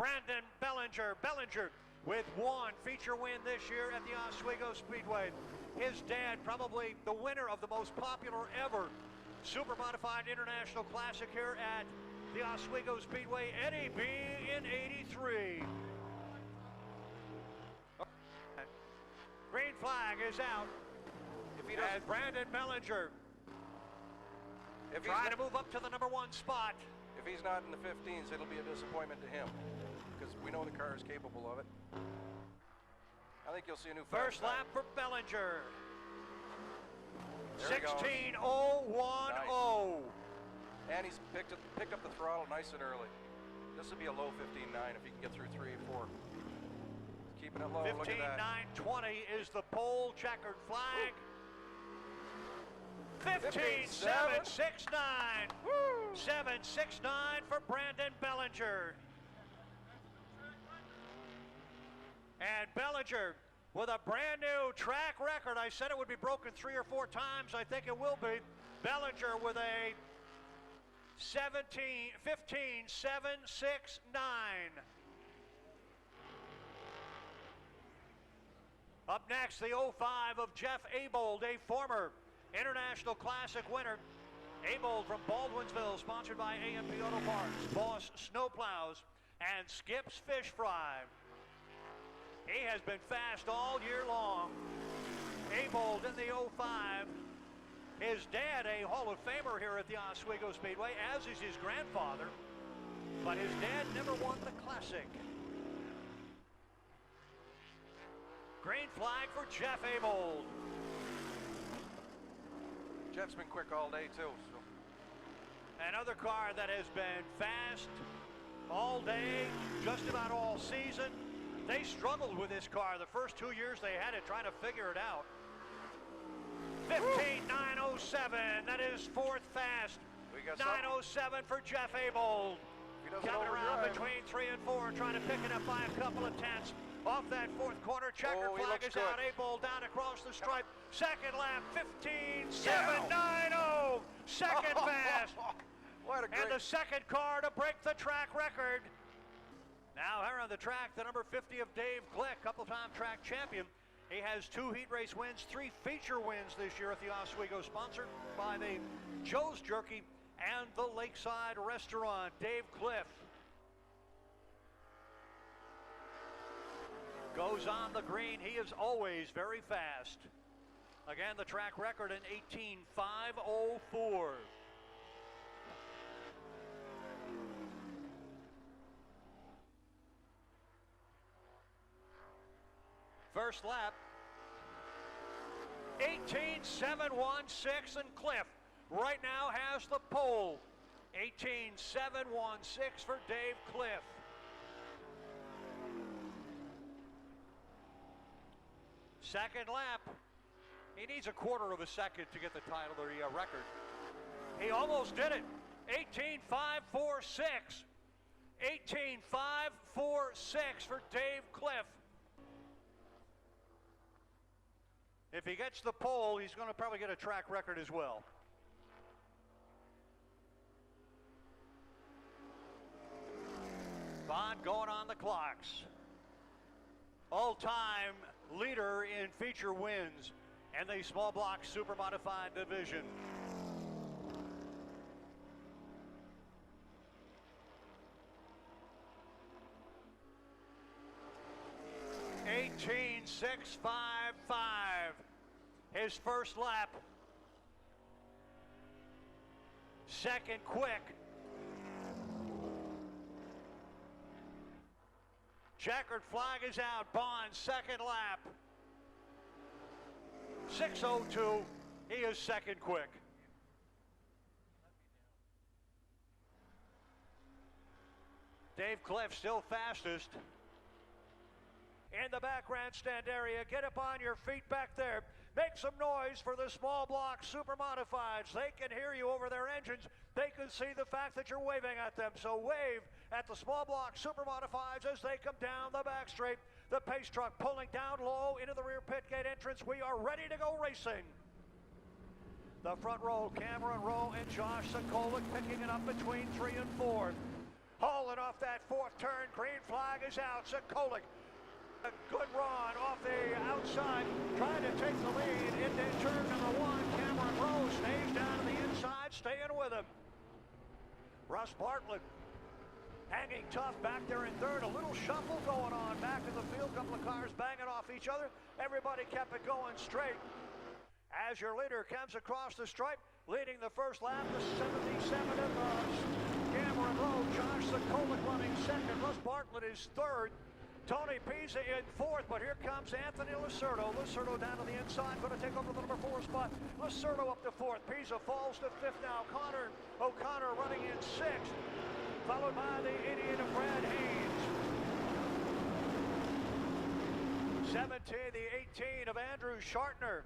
Brandon Bellinger. Bellinger with one feature win this year at the Oswego Speedway. His dad, probably the winner of the most popular ever Supermodified International Classic here at the Oswego Speedway, Eddie B in '83. Green flag is out. If he as Brandon Bellinger trying to move up to the #1 spot. If he's not in the 15s, it'll be a disappointment to him because we know the car is capable of it. I think you'll see a new first lap for Bellinger. 16:010. Nice. And he's picked up the throttle nice and early. This would be a low 15.9 if he can get through 3 and 4. Keeping it low. 15:920 is the pole checkered flag. 15:769. 769 for Brandon Bellinger. And Bellinger with a brand new track record. I said it would be broken 3 or 4 times. I think it will be. Bellinger with a 15:769. Up next, the 05 of Jeff Abold, a former International Classic winner. Abold from Baldwinsville, sponsored by A&P Auto Parts, Boss Snowplows, and Skip's Fish Fry. He has been fast all year long. Abold in the 05. His dad, a Hall of Famer here at the Oswego Speedway, as is his grandfather. But his dad never won the Classic. Green flag for Jeff Abold. Jeff's been quick all day too. So. Another car that has been fast all day, just about all season. They struggled with this car the first 2 years they had it, trying to figure it out. 15:907, that is 4th fast. 907 for Jeff Abold. Coming around between 3 and 4, trying to pick it up by a couple of tenths. Off that 4th corner, checker flag is out. Abold down across the stripe. Second lap, 15:790. Second fast. What a great... And the second car to break the track record. Now here on the track, the number 50 of Dave Glick, couple-time track champion. He has 2 heat race wins, 3 feature wins this year at the Oswego, sponsored by the Joe's Jerky and the Lakeside Restaurant. Dave Cliff goes on the green. He is always very fast. Again, the track record in 18:504. First lap, 18:716, and Cliff right now has the pole. 18:716 for Dave Cliff. Second lap, he needs a quarter of a second to get the title or the record. He almost did it. 18:546. 18:546 for Dave Cliff. If he gets the pole, he's going to probably get a track record as well. Bond going on the clocks. All-time leader in feature wins in the small block super modified division. $18,655. His first lap. Second quick. Checkered flag is out. Bond, second lap. 6:02. He is second quick. Dave Cliff still fastest. In the back grandstand area, get up on your feet back there. Make some noise for the small block super modifieds. They can hear you over their engines. They can see the fact that you're waving at them. So wave at the small block super modifieds as they come down the back straight. The pace truck pulling down low into the rear pit gate entrance. We are ready to go racing. The front row, Cameron Rowe and Josh Sokolik picking it up between 3 and 4. hauling off that fourth turn. Green flag is out. Sikolik, a good run off the outside, trying to take the lead into turn number one. Cameron Rowe stays down to the inside, staying with him. Russ Bartlett hanging tough back there in third. A little shuffle going on back in the field. Couple of cars banging off each other. Everybody kept it going straight. As your leader comes across the stripe, leading the first lap, the 77 of Cameron Rowe. Josh Sikolik running second. Russ Bartlett is third. Tony Pisa in fourth, but here comes Anthony Lacerdo. Lacerdo down to the inside, going to take over the number 4 spot. Lacerdo up to fourth. Pisa falls to fifth now. O'Connor running in sixth, followed by the Indian of Brad Haynes. 17, the 18 of Andrew Shartner.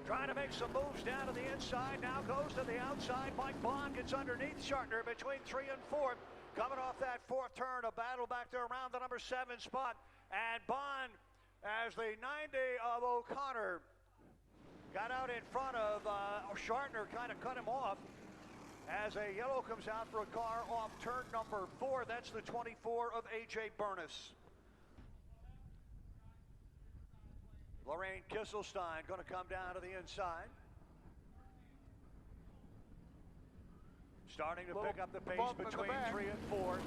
Trying to make some moves down to the inside. Now goes to the outside. Mike Bond gets underneath Shartner between 3 and 4. Coming off that fourth turn, a battle back there around the number 7 spot. And Bond, as the 90 of O'Connor got out in front of Shartner, kind of cut him off. As a yellow comes out for a car off turn number 4. That's the 24 of A.J. Burness. Lorraine Kisselstein going to come down to the inside. Starting to pick up the pace between 3 and 4.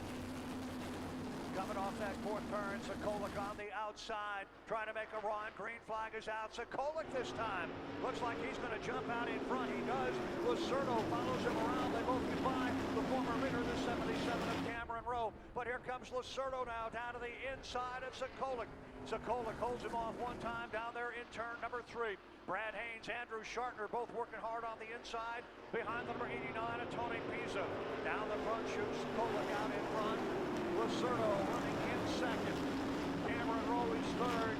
Coming off that fourth turn, Sikolik on the outside, trying to make a run. Green flag is out. Sikolik this time. Looks like he's going to jump out in front. He does. Lacerdo follows him around. They both get by the former leader, the 77 of Cameron Rowe. But here comes Lacerdo now down to the inside of Sikolik. Sikolik holds him off one time down there in turn number 3. Brad Haynes, Andrew Shartner, both working hard on the inside. Behind the number 89 of Tony Pisa. Down the front shoots Sikolik out in front. Lacerdo running in second. Cameron Rowe is third.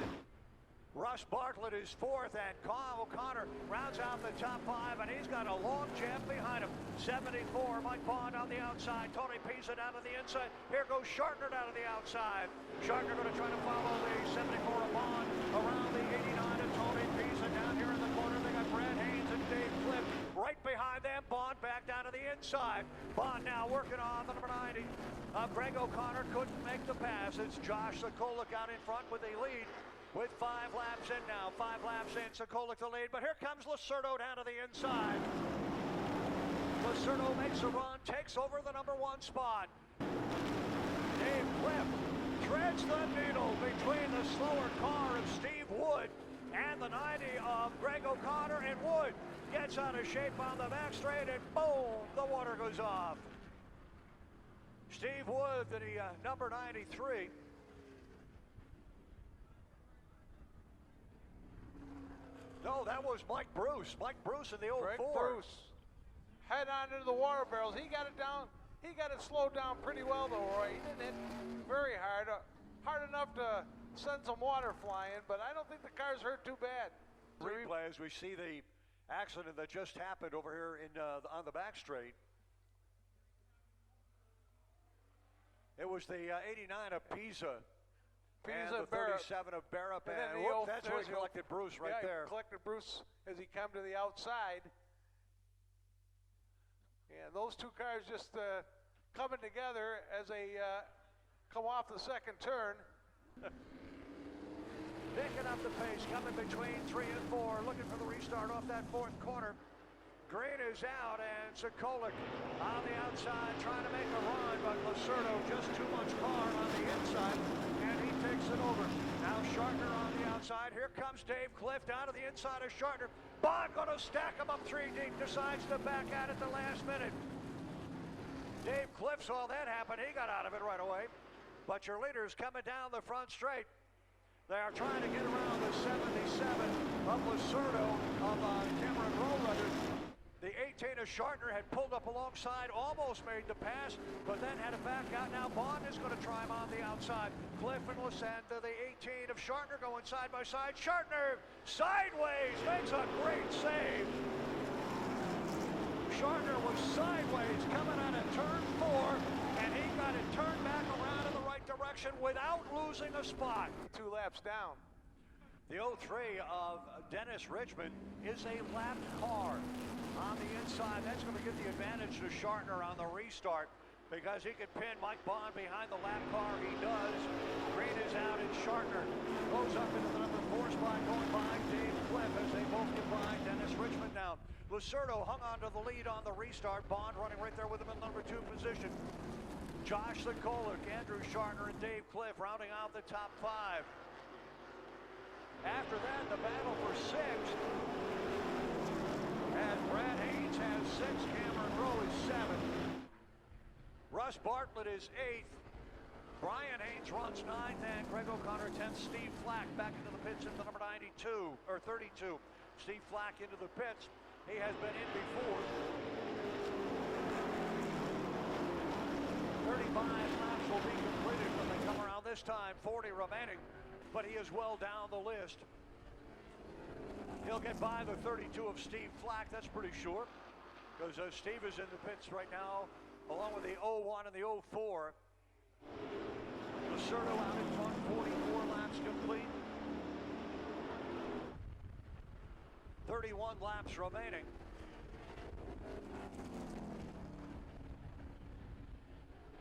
Russ Bartlett is fourth, and Kyle O'Connor rounds out the top 5, and he's got a long jam behind him. 74, Mike Bond on the outside. Tony Pisa down to the inside. Here goes Shartner down to the outside. Shartner going to try to follow the 74 of Bond around the 89 of Tony Pisa. Down here in the corner, they got Brad Haynes and Dave Cliff. Right behind them, Bond back down to the inside. Bond now working on the number 90. Greg O'Connor couldn't make the pass. It's Josh Sikolik out in front with the lead. With 5 laps in now, 5 laps in, Sikolik the lead, but here comes Lacerdo down to the inside. Lacerdo makes a run, takes over the number 1 spot. Dave Cliff treads the needle between the slower car of Steve Wood and the 90 of Greg O'Connor, and Wood gets out of shape on the back straight, and boom, the water goes off. Steve Wood, the number 93. No, that was Mike Bruce. Mike Bruce in the old Greg Ford. Bruce. Head on into the water barrels. He got it down. He got it slowed down pretty well, though, Roy. He didn't hit very hard. Hard enough to send some water flying, but I don't think the car's hurt too bad. Replay as we see the accident that just happened over here in on the back straight. It was the 89 of Pisa. And the 37 of Barrett, and whoop, that's where he collected Bruce right there. He collected Bruce as he came to the outside. And those two cars just coming together as they come off the second turn. Picking up the pace, coming between 3 and 4, looking for the restart off that fourth corner. Green is out, and Sikolik on the outside trying to make a run, but Lacerdo just too much car on the inside, and he takes it over. Now Shartner on the outside. Here comes Dave Cliff down to the inside of Shartner. Bond going to stack him up 3 deep, decides to back out at the last minute. Dave Cliff saw that happen. He got out of it right away. But your leader's coming down the front straight. They are trying to get around the 77 of Lacerdo of Cameron Rowe. The 18 of Shartner had pulled up alongside, almost made the pass, but then had to back out. Now Bond is going to try him on the outside. Cliff and Lasanda, the 18 of Shartner going side by side. Shartner sideways, makes a great save. Shartner was sideways coming out of turn 4, and he got it turned back around in the right direction without losing a spot. 2 laps down. The 03 of Dennis Richmond is a lapped car on the inside. That's going to give the advantage to Shartner on the restart. because he could pin Mike Bond behind the lap car. He does. Green is out, and Shartner goes up into the number 4 spot, going by Dave Cliff as they both get by Dennis Richmond now. Lucerto hung on to the lead on the restart. Bond running right there with him in number 2 position. Josh Sikolik, Andrew Shartner, and Dave Cliff rounding out the top 5. After that, the battle for 6th. And Brad Haynes has 6, Cameron Rowe is 7. Russ Bartlett is 8th. Brian Haynes runs 9th, and Greg O'Connor 10th. Steve Flack back into the pits into number 92, or 32. Steve Flack into the pits. He has been in before. 35 laps will be completed when they come around this time. 40 remaining, but he is well down the list. He'll get by the 32 of Steve Flack, that's pretty sure, because Steve is in the pits right now, along with the 01 and the 04. Lucerto out in front, 44 laps complete. 31 laps remaining.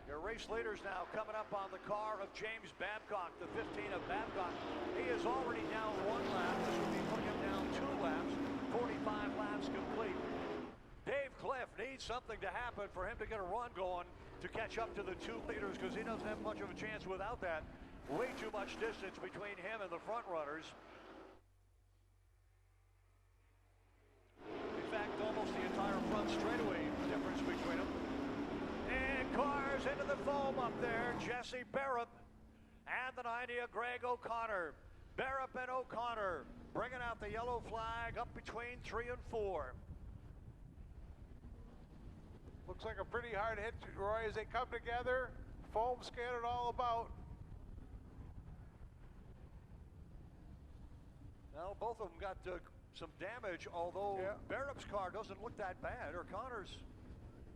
Your race leaders now coming up on the car of James Babcock, the 15 of Babcock. He is already down 1 lap. This would be putting him down 2 laps, 45 laps complete. Dave Cliff needs something to happen for him to get a run going to catch up to the 2 leaders, because he doesn't have much of a chance without that. Way too much distance between him and the front runners. In fact, almost the entire front straightaway difference between them. And cars into the foam up there. Jesse Barrett and the 90 of Greg O'Connor. Barrett and O'Connor bringing out the yellow flag up between 3 and 4. Looks like a pretty hard hit, Roy, as they come together. Foam scattered all about. Well, both of them got some damage, although Barrett's car doesn't look that bad.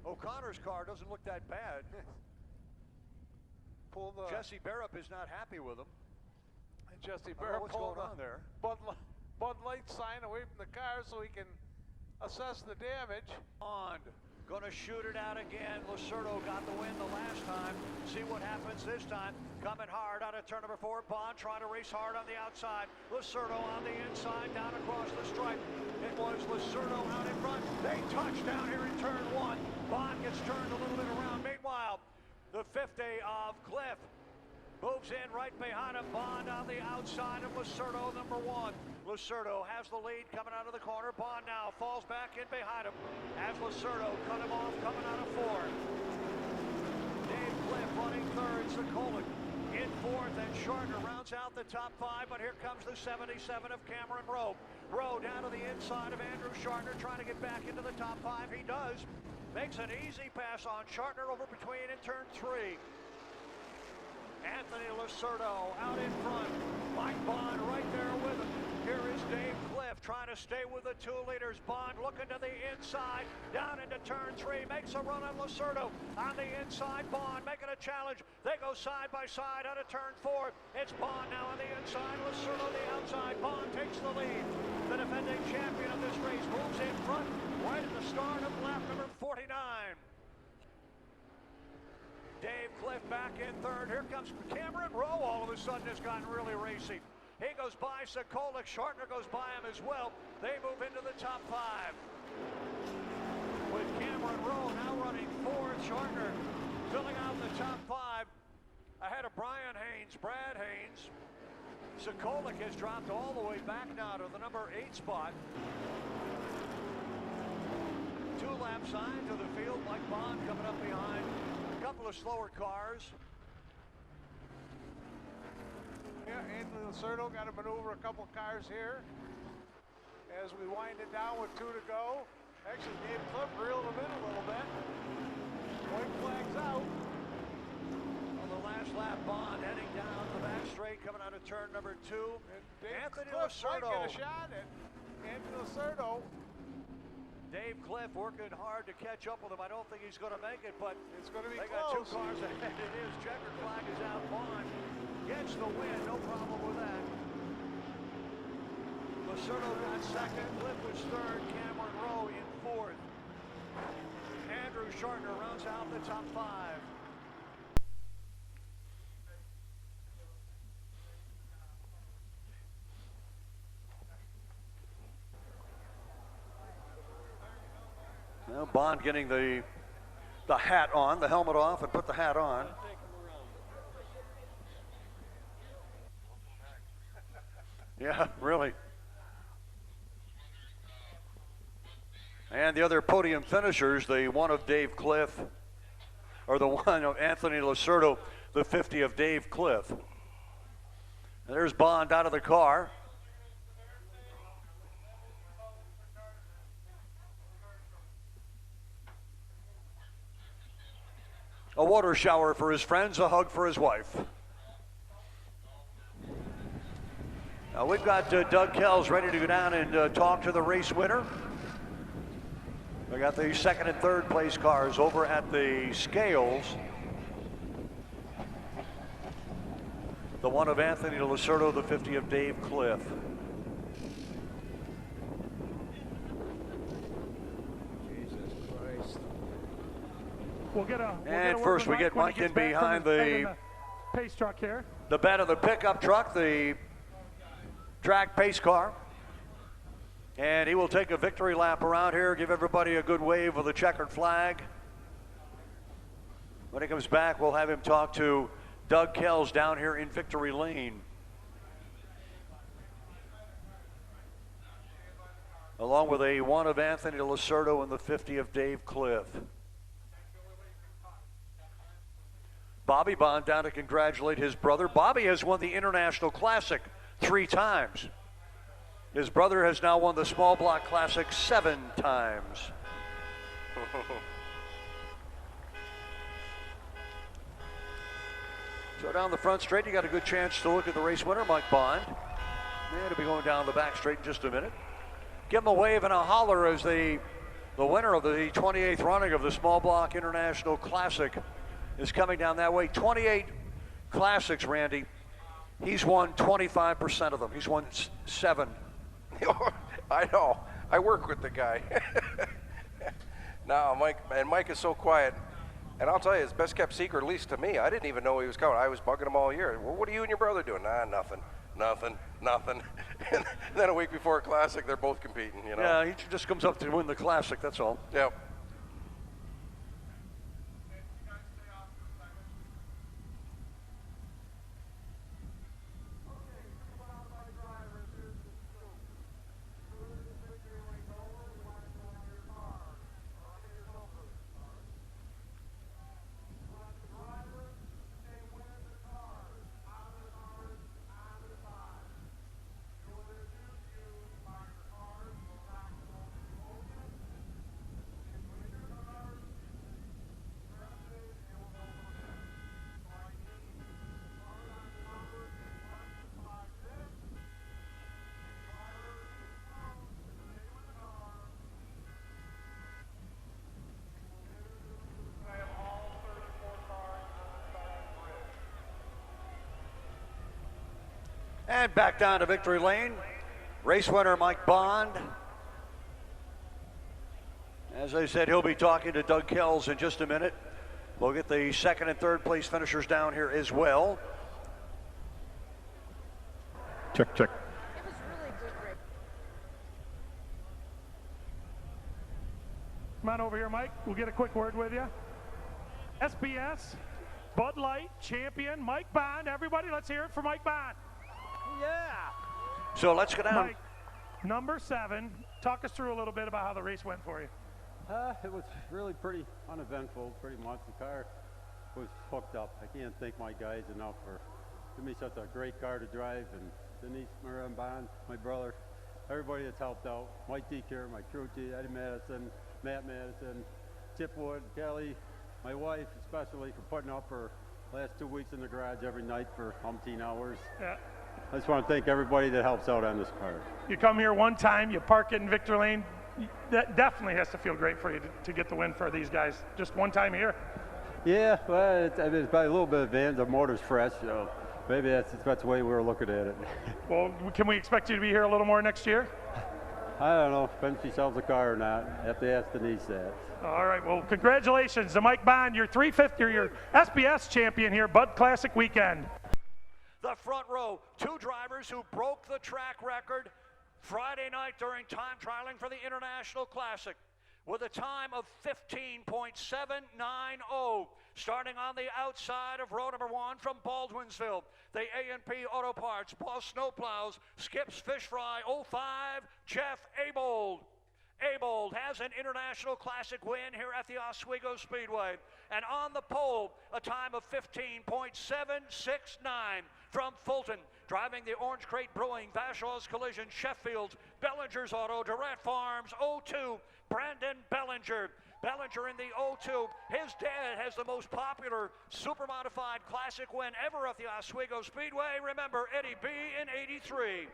O'Connor's car doesn't look that bad. Jesse Barrett is not happy with him. And Jesse Barrett what's going on there? Bud Light sign away from the car so he can assess the damage. Gonna shoot it out again. Lucerto got the win the last time. See what happens this time. Coming hard out of turn number 4. Bond trying to race hard on the outside. Lucerto on the inside, down across the stripe. It was Lucerto out in front. They touch down here in turn 1. Bond gets turned a little bit around. Meanwhile, the 50 of Cliff moves in right behind him. Bond on the outside of Lucerto, number 1. Lucerto has the lead coming out of the corner. Bond now falls back in behind him as Lucerto cut him off coming out of 4. Dave Cliff running 3rd. Sikolik in 4th, and Shartner rounds out the top 5, but here comes the 77 of Cameron Rowe. Rowe down to the inside of Andrew Shartner, trying to get back into the top 5. He does. Makes an easy pass on Shartner over between in turn 3. Anthony Lucerto out in front. Mike Bond right there with him. Here is Dave Cliff trying to stay with the 2 leaders. Bond looking to the inside, down into turn 3, makes a run on Lucerto. On the inside, Bond making a challenge. They go side by side out of turn 4. It's Bond now on the inside, Lucerto the outside. Bond takes the lead. The defending champion of this race moves in front right at the start of lap number 49. Dave Cliff back in 3rd. Here comes Cameron Rowe. All of a sudden has gotten really racy. He goes by Sikolik. Shartner goes by him as well. They move into the top 5. With Cameron Rowe now running 4th. Shartner filling out the top 5 ahead of Brian Haynes, Brad Haynes. Sikolik has dropped all the way back now to the number 8 spot. 2-lap sign to the field. Mike Bond coming up behind a couple of slower cars. Yeah, Anthony Lucerto got to maneuver a couple cars here as we wind it down with 2 to go. Actually, Dave Cliff reeled him in a little bit. White flag's out. On the last lap, Bond heading down the back straight, coming out of turn number 2. And Anthony Cliff Lucerto. might get a shot at Anthony Lucerto. Dave Cliff working hard to catch up with him. I don't think he's going to make it, but It's going to be they close. got 2 cars ahead. It is. Checker flag is out. Bond gets the win. No problem with that. Lucerto got 2nd. Cliff was 3rd. Cameron Rowe in 4th. Andrew Shartner rounds out the top 5. Bond getting the hat on, the helmet off, and put the hat on. Yeah, really. And the other podium finishers, the one of Dave Cliff, or the one of Anthony Lacerdo, the 50 of Dave Cliff. And there's Bond out of the car. A water shower for his friends, a hug for his wife. Now we've got Doug Kells ready to go down and talk to the race winner. We got the second and third place cars over at the scales. The one of Anthony Lacerdo, the 50 of Dave Cliff. Jesus Christ. And first we get Mike in behind the pace truck here. The bed of the pickup truck, the track pace car. And he will take a victory lap around here, give everybody a good wave of the checkered flag. When he comes back, we'll have him talk to Doug Kells down here in Victory Lane. Along with a one of Anthony Lacerdo and the 50 of Dave Cliff. Bobby Bond down to congratulate his brother. Bobby has won the International Classic 3 times. His brother has now won the Small Block Classic 7 times. So down the front straight, you got a good chance to look at the race winner, Mike Bond. And he'll be going down the back straight in just a minute. Give him a wave and a holler as the winner of the 28th running of the Small Block International Classic is coming down that way. 28 classics, Randy. He's won 25% of them. He's won 7. I know. I work with the guy. No, Mike is so quiet. And I'll tell you, his best kept secret, at least to me, I didn't even know he was coming. I was bugging him all year. Well, what are you and your brother doing? Nah, nothing. And then a week before a classic, they're both competing, you know? Yeah, he just comes up to win the classic, that's all. Yep. And back down to Victory Lane. Race winner Mike Bond. As I said, he'll be talking to Doug Kells in just a minute. We'll get the second and third place finishers down here as well. Check. It was really good. Come on over here, Mike. We'll get a quick word with you. SBS, Bud Light, champion, Mike Bond. Everybody, let's hear it for Mike Bond. So let's go down. Mike, number 7. Talk us through a little bit about how the race went for you. It was really pretty uneventful, pretty much. The car was hooked up. I can't thank my guys enough for giving me such a great car to drive, and Denise Marin Bond, my brother, everybody that's helped out. Mike Deaker, my crew chief, Eddie Madison, Matt Madison, Chip Wood, Kelly, my wife especially for putting up her last 2 weeks in the garage every night for umpteen hours. Yeah. I just want to thank everybody that helps out on this car. You come here one time, you park it in Victor Lane. That definitely has to feel great for you to get the win for these guys. Just one time here. Yeah, well, it's probably a little bit of advantage. The motor's fresh, so maybe that's the way we were looking at it. Well, can we expect you to be here a little more next year? I don't know. Depends if she sells the car or not. I have to ask Denise that. All right. Well, congratulations to Mike Bond, your 350 or your SBS champion here, Bud Classic weekend. The front row, 2 drivers who broke the track record Friday night during time trialing for the International Classic. with a time of 15.790. Starting on the outside of row number 1 from Baldwinsville, the A&P Auto Parts, Boss Snowplows, Skips Fish Fry 05, Jeff Abold. Abold has an International Classic win here at the Oswego Speedway. And on the pole, a time of 15.769 from Fulton. Driving the Orange Crate Brewing, Vashaw's Collision, Sheffield's, Bellinger's Auto, Durant Farms, 02, Brandon Bellinger. Bellinger in the 02. His dad has the most popular supermodified classic win ever at the Oswego Speedway. Remember, Eddie B in 83.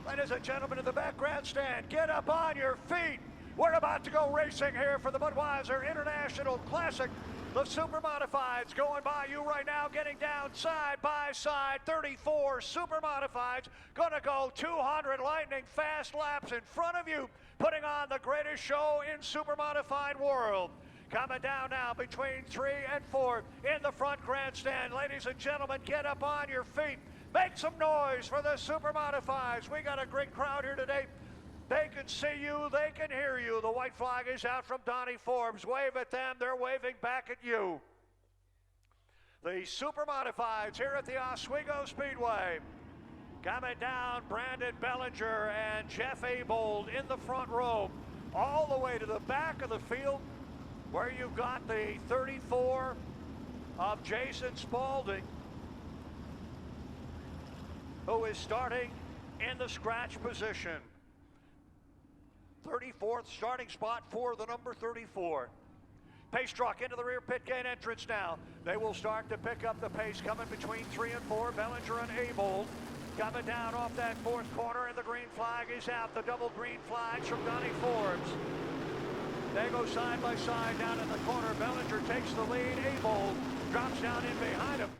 Ladies and gentlemen in the back grandstand, get up on your feet. We're about to go racing here for the Budweiser International Classic. The Supermodifieds going by you right now, getting down side by side. 34 Supermodifieds going to go 200 lightning fast laps in front of you, putting on the greatest show in Supermodified world. Coming down now between 3 and 4 in the front grandstand. Ladies and gentlemen, get up on your feet. Make some noise for the Supermodifieds. We got a great crowd here today. They can see you, they can hear you. The white flag is out from Donnie Forbes. Wave at them, they're waving back at you. The Supermodifieds here at the Oswego Speedway. Coming down, Brandon Bellinger and Jeff Abold in the front row. All the way to the back of the field where you've got the 34 of Jason Spaulding, who is starting in the scratch position. 34th starting spot for the number 34. Pace truck into the rear pit gate entrance now. They will start to pick up the pace coming between 3 and 4. Bellinger and Abold coming down off that 4th corner, and the green flag is out. The double green flags from Donnie Forbes. They go side by side down in the corner. Bellinger takes the lead. Abold drops down in behind him,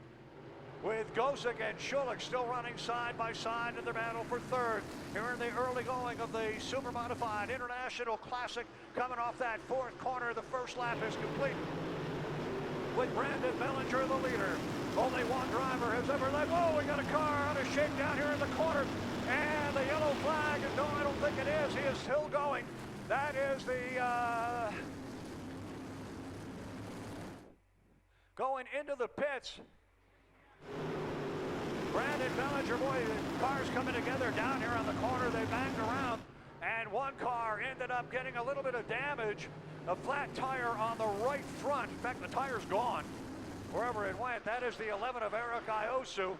with Gosick and Schulich still running side by side in the battle for 3rd. Here in the early going of the Supermodified International Classic, coming off that 4th corner. The first lap is complete with Brandon Bellinger the leader. Only one driver has ever led. Oh, we got a car on a shakedown here in the corner, and the yellow flag, and no, I don't think it is. He is still going. That is the going into the pits. Brandon Bellinger, boy, the cars coming together down here on the corner. They banged around, and one car ended up getting a little bit of damage. A flat tire on the right front. In fact, the tire's gone wherever it went. That is the 11 of Eric Iosu.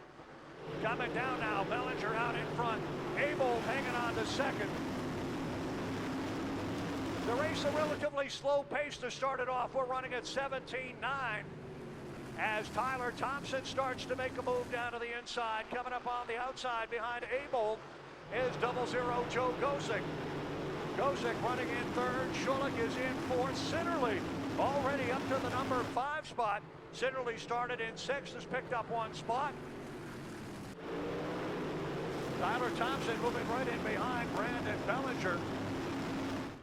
Coming down now, Bellinger out in front. Abold hanging on to 2nd. The race a relatively slow pace to start it off. We're running at 17.9. As Tyler Thompson starts to make a move down to the inside. Coming up on the outside behind Abold is 00 Joe Gosick. Gosick running in 3rd. Schulich is in 4th. Sitterly already up to the number 5 spot. Sitterly started in 6th, has picked up 1 spot. Tyler Thompson moving right in behind Brandon Bellinger.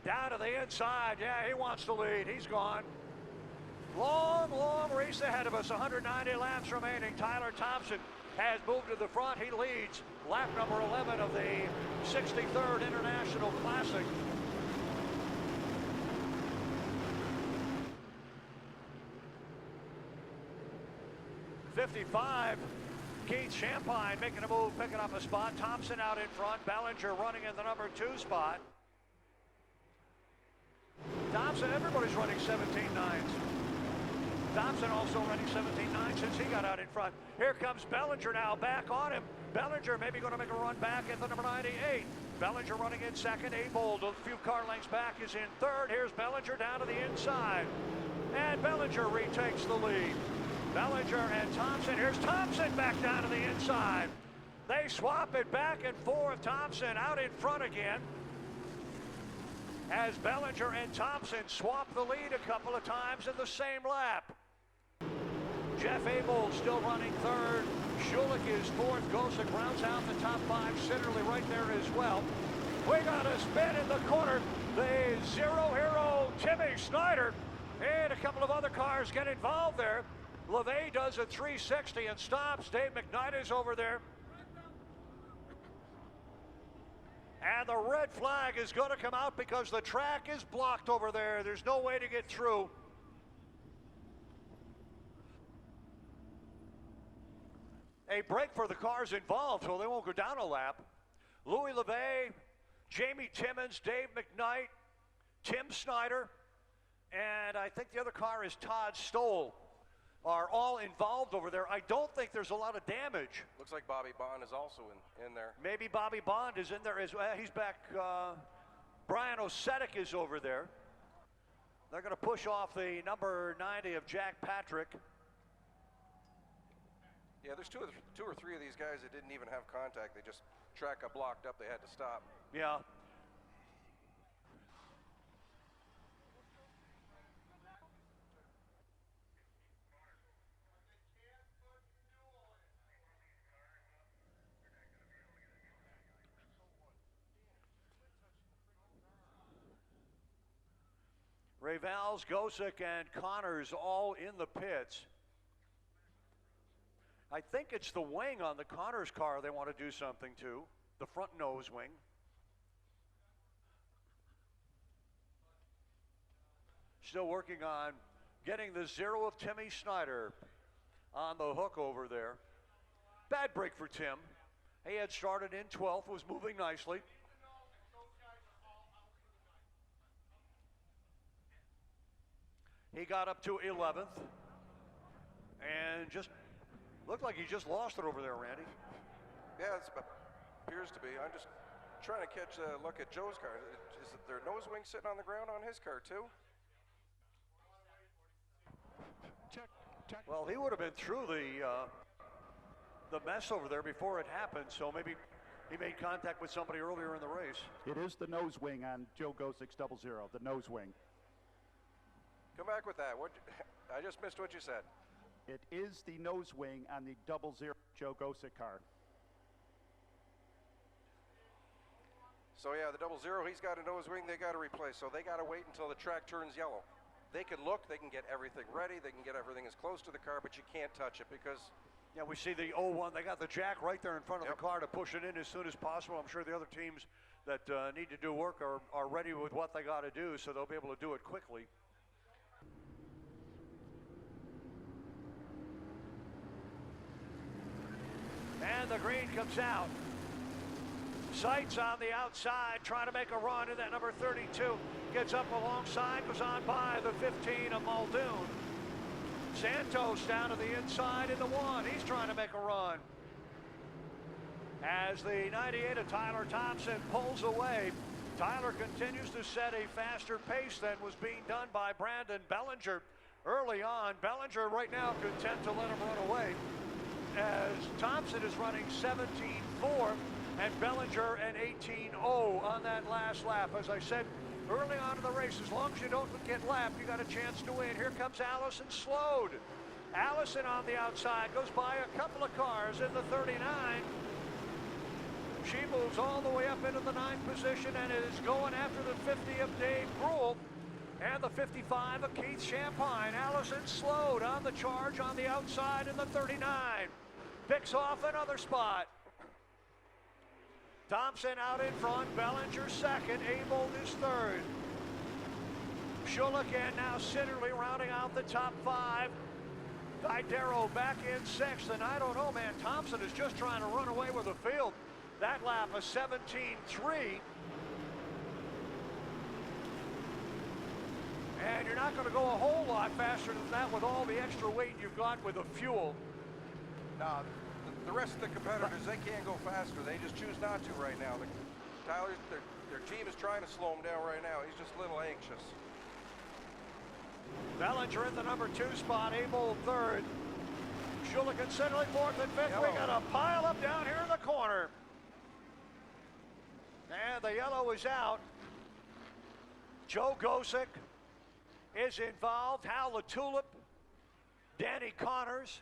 Down to the inside. Yeah, he wants to lead. He's gone. Long, long race ahead of us. 190 laps remaining. Tyler Thompson has moved to the front. He leads lap number 11 of the 63rd International Classic. '55, Keith Champagne making a move, picking up a spot. Thompson out in front. Bellinger running in the number 2 spot. Thompson, everybody's running 17.9s. Thompson also running 17.9 since he got out in front. Here comes Bellinger now, back on him. Bellinger maybe going to make a run back at the number 98. Bellinger running in 2nd. Abold a few car lengths back is in 3rd. Here's Bellinger down to the inside. And Bellinger retakes the lead. Bellinger and Thompson. Here's Thompson back down to the inside. They swap it back and forth. Thompson out in front again, as Bellinger and Thompson swap the lead a couple of times in the same lap. Jeff Abold still running 3rd. Schulich is 4th. Gosick rounds out the top 5. Sitterly right there as well. We got a spin in the corner. The Zero Hero Timmy Snyder and a couple of other cars get involved there. LeVay does a 360 and stops. Dave McKnight is over there. And the red flag is going to come out because the track is blocked over there. There's no way to get through. A break for the cars involved, so they won't go down a lap. Louis LeVay, Jamie Timmons, Dave McKnight, Tim Snyder, and I think the other car is Todd Stoll, are all involved over there. I don't think there's a lot of damage. Looks like Bobby Bond is also in there. Maybe Bobby Bond is in there as well. He's back. Brian Osetic is over there. They're going to push off the number 90 of Jack Patrick. Yeah, there's two or three of these guys that didn't even have contact. They just track got blocked up. They had to stop. Yeah. Ravals, Gosick, and Connors all in the pits. I think it's the wing on the Connors car they want to do something to, the front nose wing. Still working on getting the 0 of Timmy Snyder on the hook over there. Bad break for Tim. He had started in 12th, was moving nicely. He got up to 11th and just looked like he just lost it over there, Randy. Yeah, it appears to be. I'm just trying to catch a look at Joe's car. Is it their nose wing sitting on the ground on his car too? Check. Well, he would have been through the mess over there before it happened, so maybe he made contact with somebody earlier in the race. It is the nose wing on Joe Gosick's 00, the nose wing. Come back with that. I just missed what you said. It is the nose wing on the 00 Joe Gosick car. So yeah, the 00, he's got a nose wing they got to replace. So they got to wait until the track turns yellow. They can look, they can get everything ready, they can get everything as close to the car, but you can't touch it because... Yeah, we see the 01. They got the jack right there in front of the car to push it in as soon as possible. I'm sure the other teams that need to do work are ready with what they got to do, so they'll be able to do it quickly. And the green comes out. Sights on the outside, trying to make a run in that number 32. Gets up alongside, goes on by the 15 of Muldoon. Santos down to the inside in the 1. He's trying to make a run. As the 98 of Tyler Thompson pulls away, Tyler continues to set a faster pace than was being done by Brandon Bellinger early on. Bellinger right now content to let him run away, as Thompson is running 17.4 and Bellinger an 18.0 on that last lap. As I said early on in the race, as long as you don't get lapped, you got a chance to win. Here comes Allison Slode. Allison on the outside goes by a couple of cars in the 39. She moves all the way up into the 9th position and is going after the 50 of Dave Grewell and the 55 of Keith Champagne. Allison Slode on the charge on the outside in the 39. Picks off another spot. Thompson out in front, Bellinger second, Abold is third. Schulich and now Sitterly rounding out the top 5. Didero back in 6th, and I don't know, man, Thompson is just trying to run away with the field. That lap a 17.3. And you're not going to go a whole lot faster than that with all the extra weight you've got with the fuel. Now, the rest of the competitors, they can't go faster. They just choose not to right now. Tyler's, their team is trying to slow him down right now. He's just a little anxious. Bellinger in the number 2 spot, Abel third. Schulich and Sitterly 4th and 5th. We got a pile up down here in the corner. And the yellow is out. Joe Gosick is involved. Hal LaTulip, Danny Connors,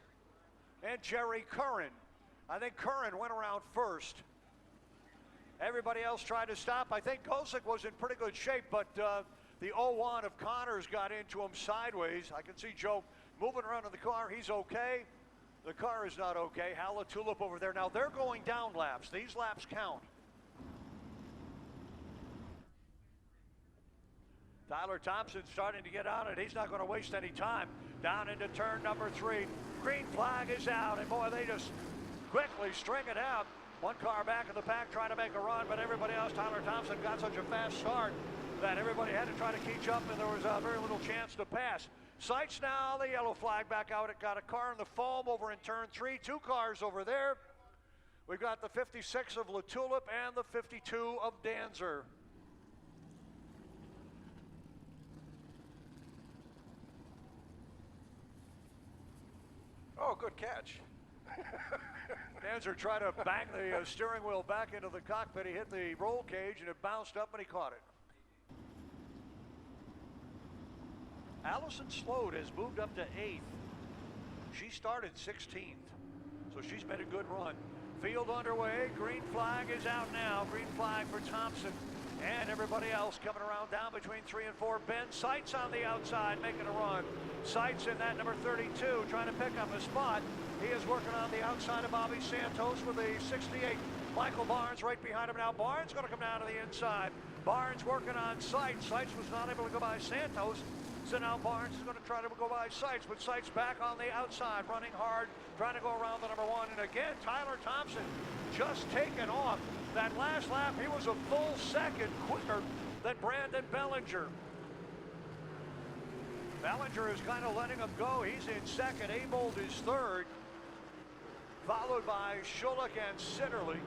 and Jerry Curran. I think Curran went around first. Everybody else tried to stop. I think Gosick was in pretty good shape, but the 01 of Connors got into him sideways. I can see Joe moving around in the car. He's okay. The car is not okay. Hal LaTulip over there. Now they're going down laps. These laps count. Tyler Thompson starting to get on it. He's not going to waste any time. Down into turn number 3. Green flag is out, and boy, they just quickly string it out. One car back in the pack trying to make a run, but everybody else, Tyler Thompson got such a fast start that everybody had to try to catch up, and there was very little chance to pass. Sights now, the yellow flag back out. It got a car in the foam over in turn 3. 2 cars over there. We've got the 56 of LaTulip and the 52 of Danzer. Oh, good catch. Danzer tried to bang the steering wheel back into the cockpit. He hit the roll cage and it bounced up and he caught it. Allison Slode has moved up to 8th. She started 16th, so she's made a good run. Field underway. Green flag is out now. Green flag for Thompson and everybody else coming around down between 3 and 4. Ben Seitz on the outside making a run. Seitz in that number 32 trying to pick up a spot. He is working on the outside of Bobby Santos with the 68. Michael Barnes right behind him now. Barnes going to come down to the inside. Barnes working on Seitz. Seitz was not able to go by Santos. So now Barnes is going to try to go by Seitz, but Seitz back on the outside, running hard, trying to go around the number 1. And again, Tyler Thompson just taken off. That last lap, he was a full second quicker than Brandon Bellinger. Bellinger is kind of letting him go. He's in second. Abold is third, followed by Schulich and Sitterly.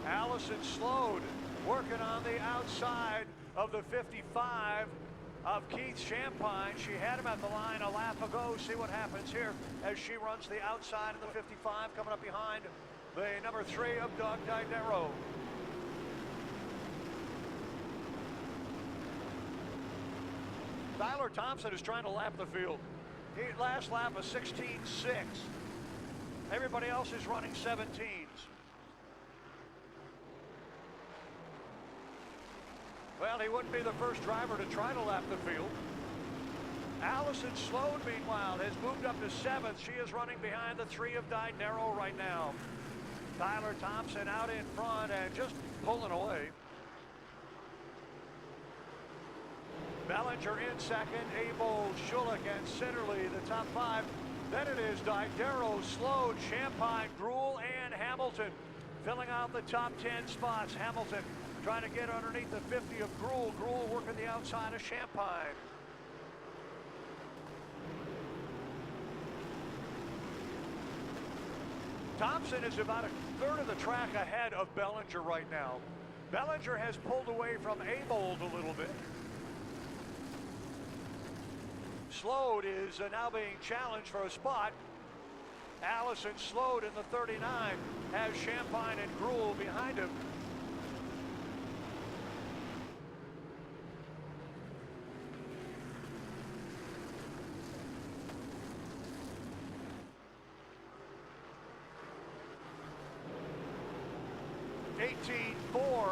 Allison Slode working on the outside of the 55 of Keith Champagne. She had him at the line a lap ago. See what happens here as she runs the outside of the 55, coming up behind the number 3 of Doug Didero. Tyler Thompson is trying to lap the field. Last lap a 16.6. Everybody else is running 17s. Well, he wouldn't be the first driver to try to lap the field. Allison Slode, meanwhile, has moved up to 7th. She is running behind the 3 of Didero right now. Tyler Thompson out in front and just pulling away. Bellinger in second, Abold, Schulich, and Sitterly, the top 5. Then it is Didero, Slode, Champagne, Gruel, and Hamilton filling out the top 10 spots. Hamilton trying to get underneath the 50 of Gruel. Gruel working the outside of Champagne. Thompson is about a third of the track ahead of Bellinger right now. Bellinger has pulled away from Abold a little bit. Slode is now being challenged for a spot. Allison Slode in the 39 has Champagne and Gruel behind him.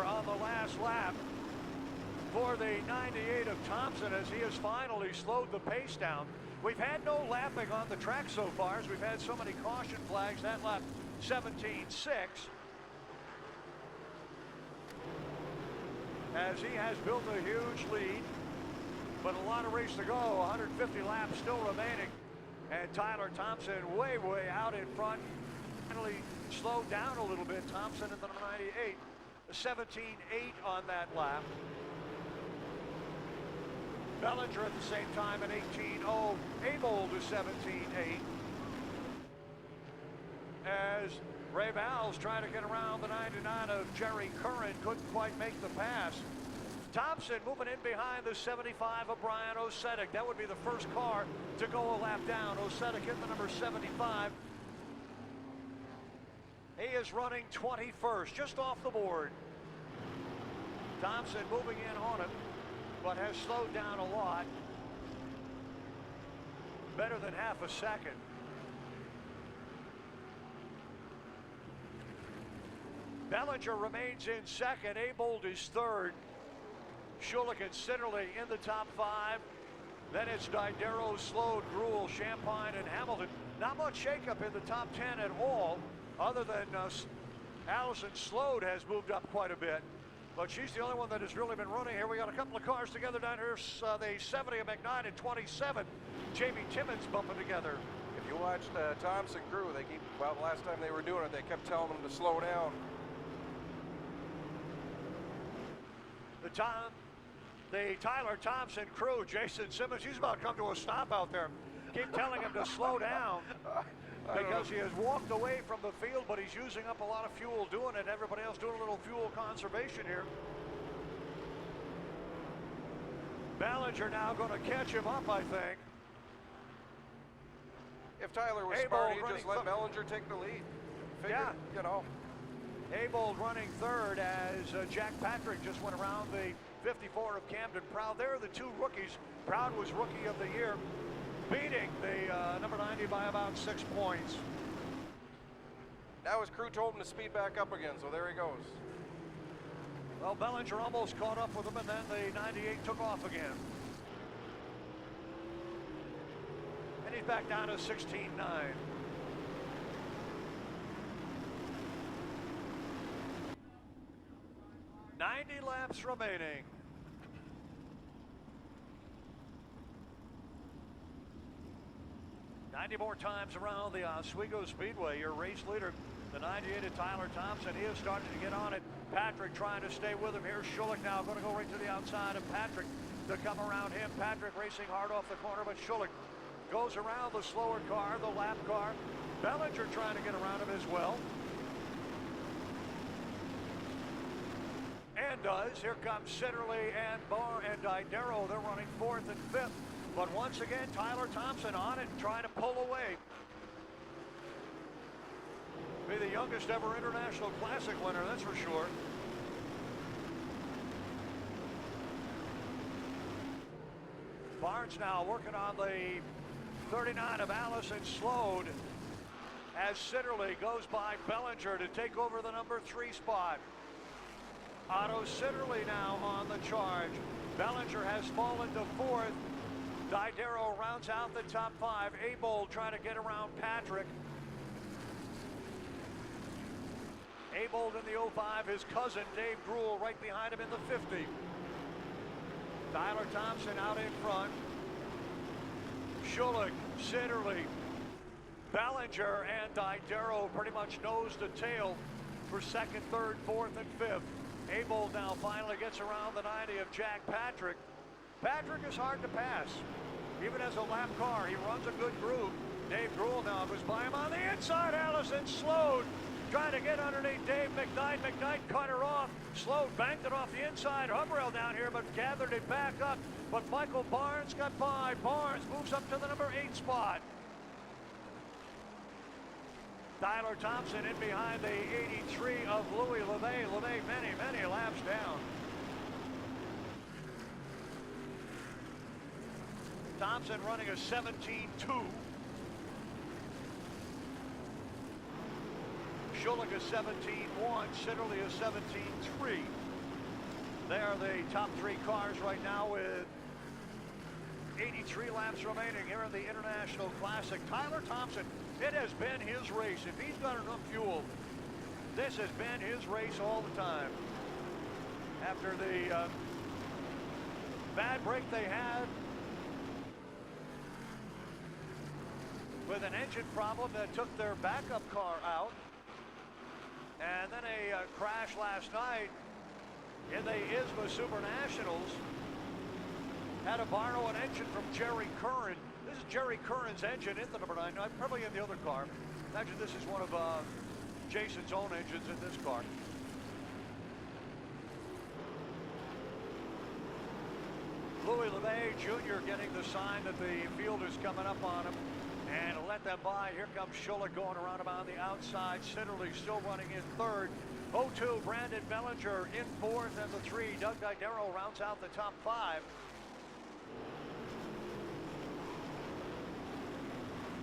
On the last lap for the 98 of Thompson as he has finally slowed the pace down. We've had no lapping on the track so far as we've had so many caution flags. That lap 17.6 as he has built a huge lead, but a lot of race to go. 150 laps still remaining, and Tyler Thompson way out in front. Finally slowed down a little bit. Thompson in the 98. 17.8 on that lap. Bellinger at the same time at 18.0. Abold is 17.8. As Ray Val's trying to get around the 99 of Jerry Curran, couldn't quite make the pass. Thompson moving in behind the 75 of Brian Osetic. That would be the first car to go a lap down. Osetic hit the number 75. He is running 21st, just off the board. Thompson moving in on him, but has slowed down a lot. Better than half a second. Bellinger remains in second. Abold is third. Schulich and Sitterly in the top 5. Then it's Didero, Slode, Gruel, Champagne, and Hamilton. Not much shakeup in the top 10 at all, other than Allison Slode has moved up quite a bit. but she's the only one that has really been running here. We got a couple of cars together down here. The 70 of McKnight and 27. Jamie Timmons bumping together. If you watched Thompson crew, well, last time they were doing it, they kept telling them to slow down. The Tyler Thompson crew, Jason Simmons, he's about to come to a stop out there. Keep telling him to slow down because he has walked away from the field, but he's using up a lot of fuel doing it. Everybody else doing a little fuel conservation here. Ballinger now going to catch him up, I think. If Tyler was Abel smart, he'd running just let Bellinger take the lead. Figured, Yeah. you know. Abold running third as Jack Patrick just went around the 54 of Camden Proud. They're the two rookies. Proud was Rookie of the Year, beating the number 90 by about 6 points. Now his crew told him to speed back up again, so there he goes. Well, Bellinger almost caught up with him, and then the 98 took off again. And he's back down to 16.9. .90 laps remaining. .90 more times around the Oswego Speedway. Your race leader, the 98 of Tyler Thompson. He is starting to get on it. Patrick trying to stay with him here. Schulich now going to go right to the outside of Patrick to come around him. Patrick racing hard off the corner, but Schulich goes around the slower car, the lap car. Bellinger trying to get around him as well. And does. Here comes Sitterly and Barr and Didero. They're running fourth and fifth. But once again, Tyler Thompson on it, trying to pull away. Be the youngest ever International Classic winner, that's for sure. Barnes now working on the 39 of Allison Slode as Sitterly goes by Bellinger to take over the number 3 spot. Otto Sitterly now on the charge. Bellinger has fallen to fourth. Didero rounds out the top 5. Abold trying to get around Patrick. Abold in the 05, his cousin Dave Gruhl right behind him in the 50. Tyler Thompson out in front. Schulich, Sitterly, Bellinger, and Didero pretty much nose to tail for second, third, fourth, and fifth. Abold now finally gets around the 90 of Jack Patrick. Patrick is hard to pass. Even as a lap car, he runs a good groove. Dave Gruhl now goes by him on the inside. Allison Slode trying to get underneath Dave McKnight. McKnight cut her off. Slode banked it off the inside hubrail down here, but gathered it back up. But Michael Barnes got by. Barnes moves up to the number 8 spot. Tyler Thompson in behind the 83 of Louis LeVay. LeVay many laps down. Thompson running a 17.2. Schulich a 17.1. Sitterly a 17.3. They are the top 3 cars right now with 83 laps remaining here in the International Classic. Tyler Thompson, it has been his race. If he's got enough fuel, this has been his race all the time. After the bad break they had with an engine problem that took their backup car out, and then a crash last night in the ISMA Super Nationals. Had to borrow an engine from Jerry Curran. This is Jerry Curran's engine in the number 9, probably in the other car. Imagine this is one of Jason's own engines in this car. Louis LeVay Jr. getting the sign that the field is coming up on him. And let them by. Here comes Schulich going around him on the outside. Sitterly still running in third. 0-2, Brandon Bellinger in fourth, and the 3, Doug Didero rounds out the top 5.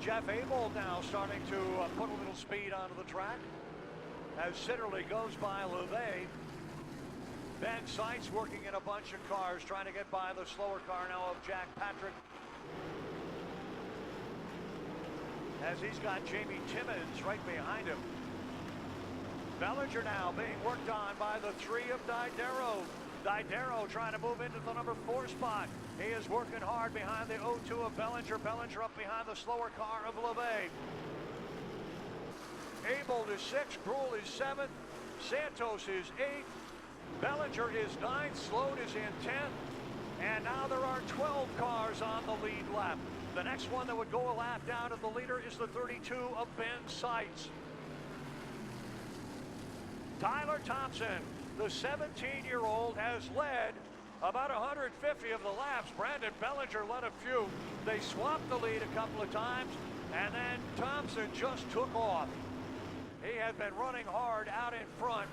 Jeff Abold now starting to put a little speed onto the track as Sitterly goes by LeVay. Ben Seitz working in a bunch of cars, trying to get by the slower car now of Jack Patrick, as he's got Jamie Timmons right behind him. Bellinger now being worked on by the 3 of Didero. Didero trying to move into the number 4 spot. He is working hard behind the 02 of Bellinger. Bellinger up behind the slower car of LeVay. Abel is 6th, Gruel is 7th, Santos is 8th, Bellinger is 9th, Sloan is in 10th, and now there are 12 cars on the lead lap. The next one that would go a lap down to the leader is the 32 of Ben Seitz. Tyler Thompson, the 17-year-old, has led about 150 of the laps. Brandon Bellinger led a few. They swapped the lead a couple of times, and then Thompson just took off. He had been running hard out in front.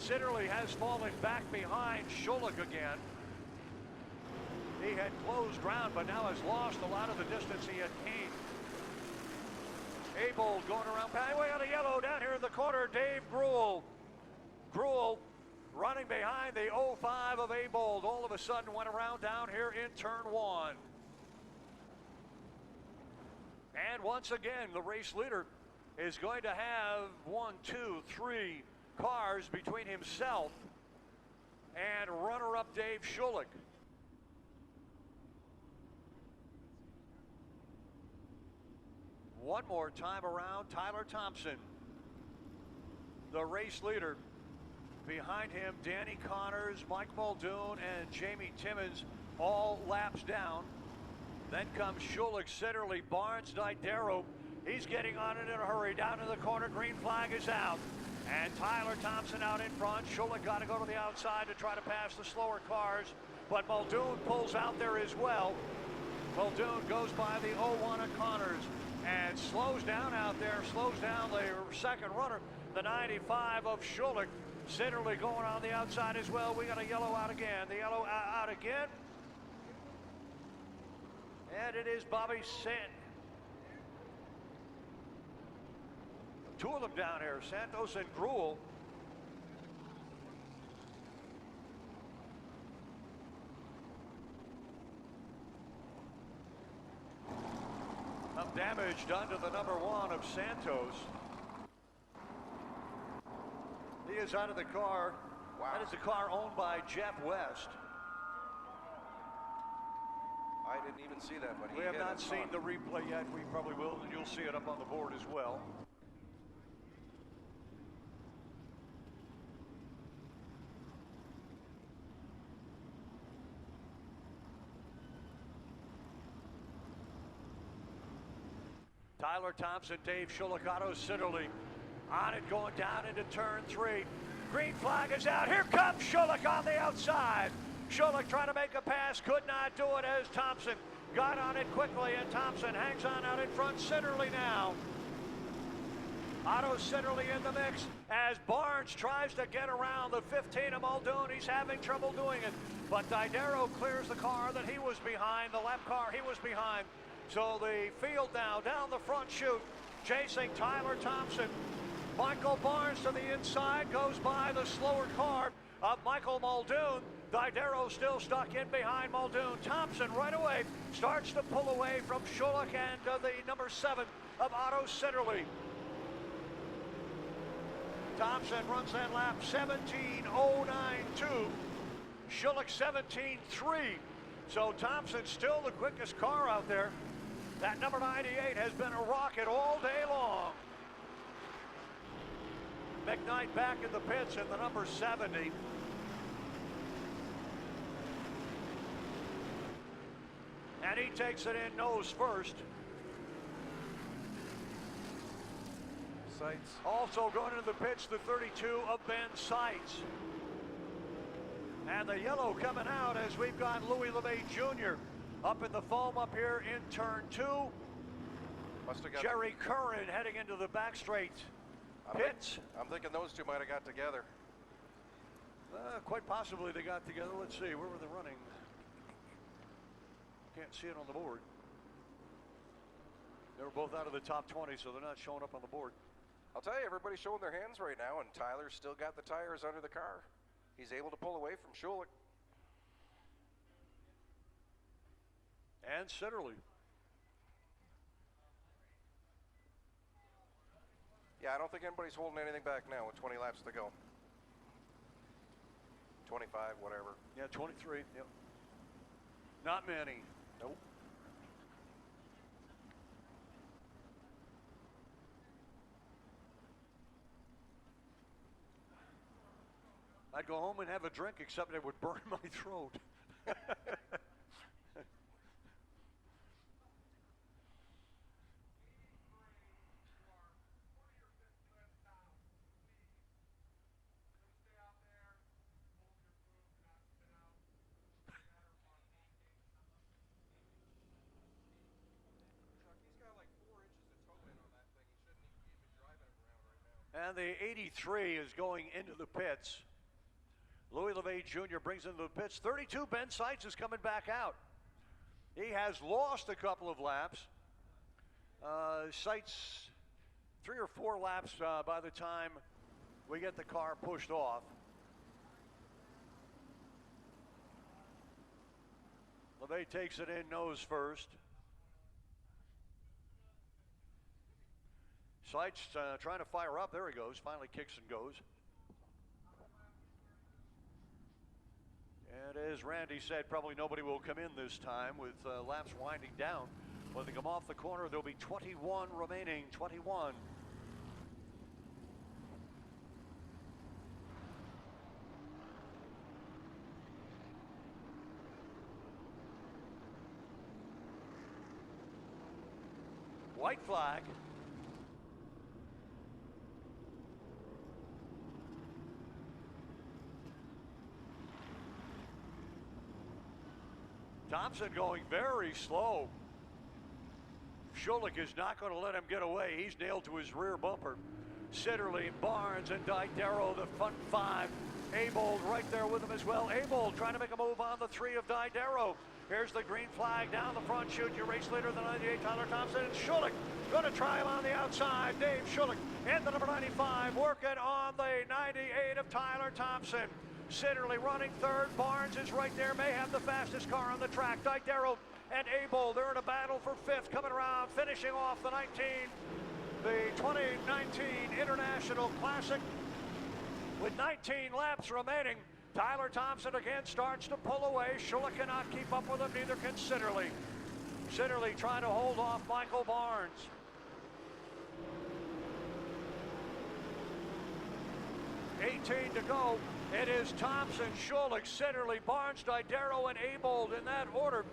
Sitterly has fallen back behind Schulich again. He had closed ground, but now has lost a lot of the distance he had gained. Abel going around. We got a yellow down here in the corner. Dave Gruel. Gruel running behind the 05 of Abold. All of a sudden went around down here in turn 1. And once again, the race leader is going to have 1, 2, 3 cars between himself and runner-up Dave Schulich. One more time around, Tyler Thompson, the race leader. Behind him, Danny Connors, Mike Muldoon, and Jamie Timmons, all laps down. Then comes Schulich, Sitterly, Barnes, Didero. He's getting on it in a hurry. Down to the corner, green flag is out. And Tyler Thompson out in front. Schulich got to go to the outside to try to pass the slower cars. But Muldoon pulls out there as well. Muldoon goes by the 01 of Connors and slows down out there, slows down the second runner, the 95 of Schulich. Sitterly going on the outside as well. We got a yellow out again. The yellow out again. And it is Bobby Sin. Two of them down here, Santos and Gruel. Some damage done to the number 1 of Santos. He is out of the car. Wow. That is the car owned by Jeff West. I didn't even see that, but we have not seen the replay yet. We probably will, and you'll see it up on the board as well. Tyler Thompson, Dave Schulich, Otto Sitterly on it, going down into turn 3. Green flag is out. Here comes Schulich on the outside. Schulich trying to make a pass, could not do it as Thompson got on it quickly, and Thompson hangs on out in front. Sitterly now. Otto Sitterly in the mix as Barnes tries to get around the 15 of Muldoon. He's having trouble doing it, but Didero clears the car that he was behind, the lap car he was behind. So the field now down the front chute, chasing Tyler Thompson. Michael Barnes to the inside, goes by the slower car of Michael Muldoon. Didero still stuck in behind Muldoon. Thompson right away starts to pull away from Schulich and the number 7 of Otto Sitterly. Thompson runs that lap 17:09.2. Schulich 17:3. So Thompson still the quickest car out there. That number 98 has been a rocket all day long. McKnight back in the pits in the number 70. And he takes it in nose first. Seitz. Also going into the pits, the 32 of Ben Seitz. And the yellow coming out as we've got Louis LeVay Jr. up in the foam up here in turn 2. Must have got Jerry Curran heading into the back straight pits. I'm thinking those two might have got together. Quite possibly they got together. Let's see, where were they running? Can't see it on the board. They were both out of the top 20, so they're not showing up on the board. I'll tell you, everybody's showing their hands right now, and Tyler's still got the tires under the car. He's able to pull away from Schulich. And Sitterly. Yeah, I don't think anybody's holding anything back now with 20 laps to go. 25, whatever. Yeah, 23. Yep. Not many. Nope. I'd go home and have a drink, except it would burn my throat. And the 83 is going into the pits. Louis LeVay Jr. brings into the pits. 32, Ben Seitz is coming back out. He has lost a couple of laps. Seitz, 3 or 4 laps by the time we get the car pushed off. LeVay takes it in nose first. Seitz trying to fire up. There he goes. Finally kicks and goes. And as Randy said, probably nobody will come in this time with laps winding down. When they come off the corner, there'll be 21 remaining. 21. White flag. Thompson going very slow. Schulich is not going to let him get away. He's nailed to his rear bumper. Sitterly, Barnes, and Didero, the front 5. Abold right there with him as well. Abold trying to make a move on the 3 of Didero. Here's the green flag down the front chute. Your race leader, the 98, Tyler Thompson. And Schulich going to try him on the outside. Dave Schulich in the number 95, working on the 98 of Tyler Thompson. Sitterly running third. Barnes is right there, may have the fastest car on the track. Didero and Abold, they're in a battle for 5th, coming around, finishing off the 2019 International Classic. With 19 laps remaining, Tyler Thompson again starts to pull away. Schulich cannot keep up with him, neither can Sitterly. Sitterly trying to hold off Michael Barnes. $18 to go. It is Thompson, Schulich, Sitterly, Barnes, Didero, and Abold in that order.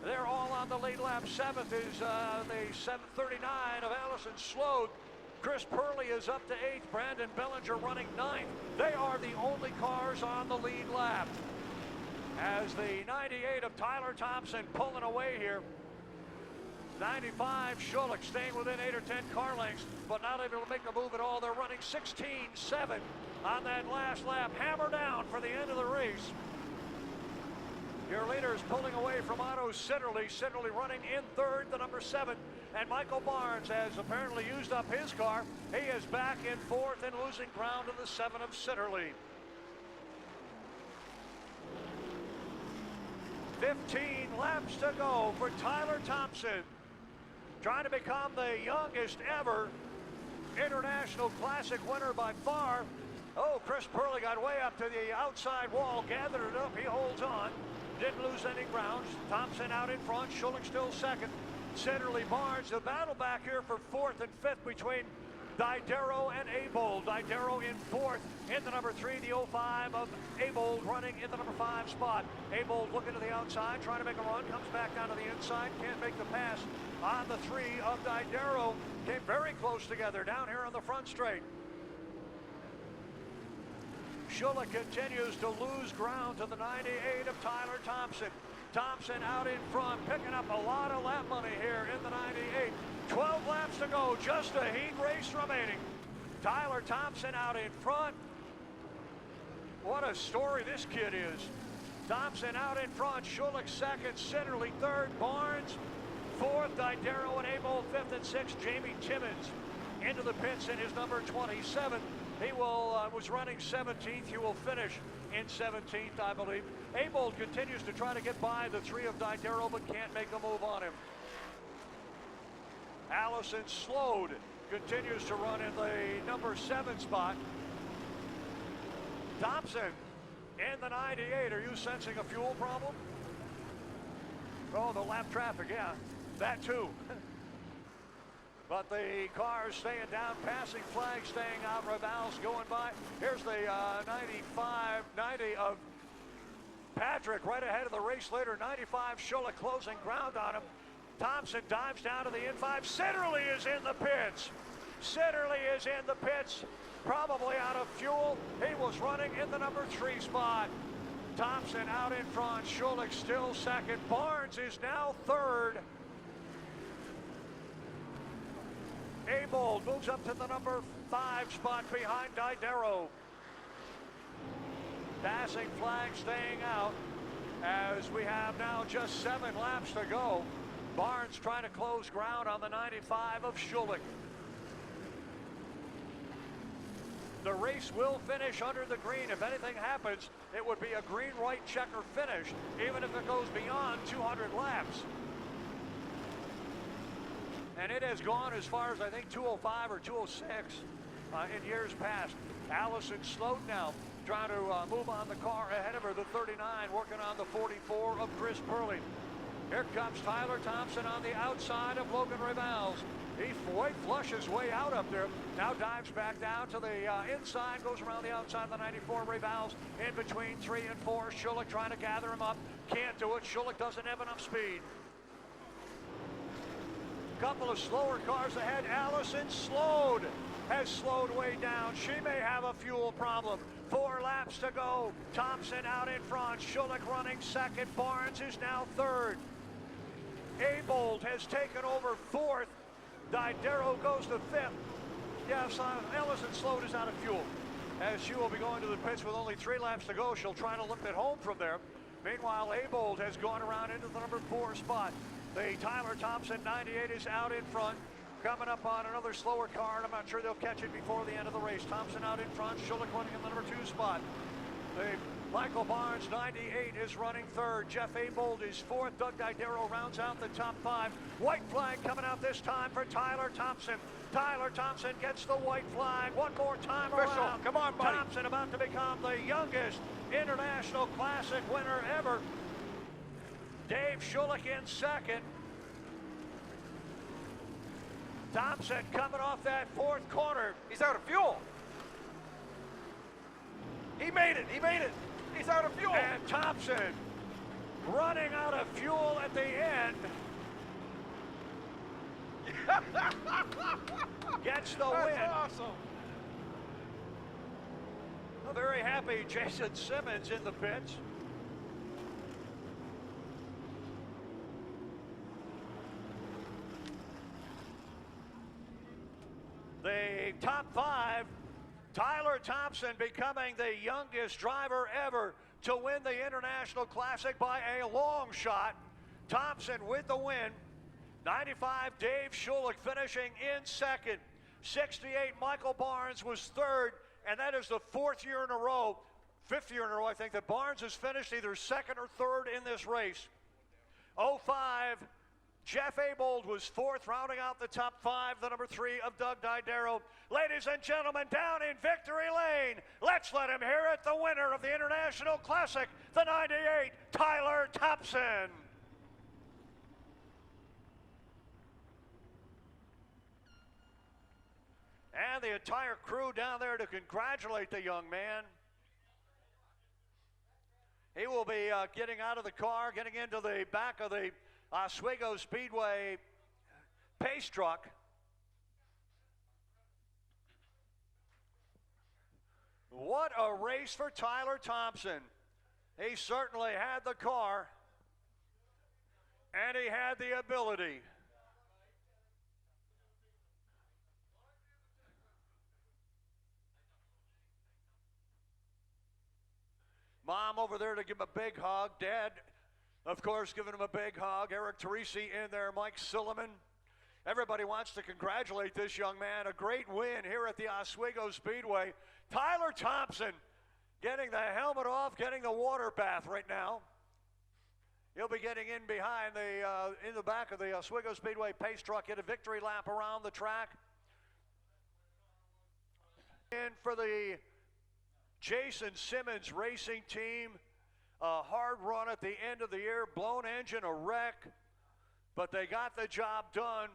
They're all on the lead lap. 7th is the 739 of Allison Slode. Chris Purley is up to 8th. Brandon Bellinger running 9th. They are the only cars on the lead lap. As the 98 of Tyler Thompson pulling away here. 95, Schulich staying within 8 or 10 car lengths, but not able to make a move at all. They're running 16-7 on that last lap. Hammer down for the end of the race. Your leader is pulling away from Otto Sitterly. Sitterly running in 3rd, the number 7. And Michael Barnes has apparently used up his car. He is back in 4th and losing ground to the 7 of Sitterly. 15 laps to go for Tyler Thompson. Trying to become the youngest ever International Classic winner by far. Oh, Chris Purley got way up to the outside wall, gathered it up, he holds on. Didn't lose any ground. Thompson out in front, Schulich still 2nd. Sitterly, Barnes, the battle back here for 4th and 5th between Didero and Abold. Didero in 4th in the number 3, the 05 of Abold running in the number 5 spot. Abold looking to the outside, trying to make a run, comes back down to the inside, can't make the pass on the 3 of Didero. Came very close together down here on the front straight. Schulich continues to lose ground to the 98 of Tyler Thompson. Thompson out in front, picking up a lot of lap money here in the 98. 12 laps to go, just a heat race remaining. Tyler Thompson out in front. What a story this kid is. Thompson out in front, Schulich 2nd, Sitterly 3rd, Barnes 4th, Didero and Abold 5th and 6th. Jamie Timmons into the pits in his number 27. He was running 17th. He will finish in 17th, I believe. Abold continues to try to get by the 3 of Didero, but can't make a move on him. Allison Slode continues to run in the number 7 spot. Thompson in the 98. Are you sensing a fuel problem? Oh, the lap traffic, yeah, that too. But the cars staying down, passing flags staying out, Raval's going by. Here's the 90 of Patrick right ahead of the race leader. 95 Schulich closing ground on him. Thompson dives down to the N5. Sitterly is in the pits. Sitterly is in the pits, probably out of fuel. He was running in the number 3 spot. Thompson out in front. Schulich still second. Barnes is now third. Abold moves up to the number 5 spot behind Didero. Passing flag staying out as we have now just 7 laps to go. Barnes trying to close ground on the 95 of Schulich. The race will finish under the green. If anything happens, it would be a green-white checker finish, even if it goes beyond 200 laps. And it has gone as far as, I think, 205 or 206 in years past. Allison slowed now, trying to move on the car ahead of her, the 39, working on the 44 of Chris Purley. Here comes Tyler Thompson on the outside of Logan Rivals. He flushes way out up there. Now dives back down to the inside, goes around the outside of the 94. Rivals in between 3 and 4. Schulich trying to gather him up. Can't do it. Schulich doesn't have enough speed. Couple of slower cars ahead. Allison has slowed way down. She may have a fuel problem. 4 laps to go. Thompson out in front. Schulich running second. Barnes is now third. Abold has taken over 4th. Didero goes to 5th. Yes, Ellison slowed is out of fuel. As she will be going to the pits with only 3 laps to go, she'll try to limp it home from there. Meanwhile, Abold has gone around into the number 4 spot. The Tyler Thompson 98 is out in front, coming up on another slower car, and I'm not sure they'll catch it before the end of the race. Thompson out in front, Schulich running in the number 2 spot. The Michael Barnes 98 is running third. Jeff Abold is 4th. Doug Didero rounds out the top 5. White flag coming out this time for Tyler Thompson. Tyler Thompson gets the white flag one more time around. Come on, buddy. Thompson about to become the youngest International Classic winner ever. Dave Schulich in second. Thompson coming off that 4th corner. He's out of fuel. He made it. He's out of fuel. And Thompson running out of fuel at the end. Gets the win. That's awesome. A very happy Jason Simmons in the pits. The top 5, Tyler Thompson becoming the youngest driver ever to win the International Classic by a long shot. Thompson with the win. 95, Dave Schulich finishing in second. 68, Michael Barnes was third, and that is the 5th year in a row, I think, that Barnes has finished either second or third in this race. 05, Jeff Abold was 4th, rounding out the top 5, the number 3 of Doug Didero. Ladies and gentlemen, down in victory lane, let's let him hear it, the winner of the International Classic, the 98, Tyler Thompson. And the entire crew down there to congratulate the young man. He will be getting out of the car, getting into the back of the Oswego Speedway pace truck. What a race for Tyler Thompson. He certainly had the car, and he had the ability. Mom over there to give him a big hug. Dad, of course, giving him a big hug. Eric Teresi in there, Mike Silliman. Everybody wants to congratulate this young man. A great win here at the Oswego Speedway. Tyler Thompson getting the helmet off, getting the water bath right now. He'll be getting in behind in the back of the Oswego Speedway pace truck, hit a victory lap around the track. in for the Jason Simmons racing team. A hard run at the end of the year, blown engine, a wreck, but they got the job done.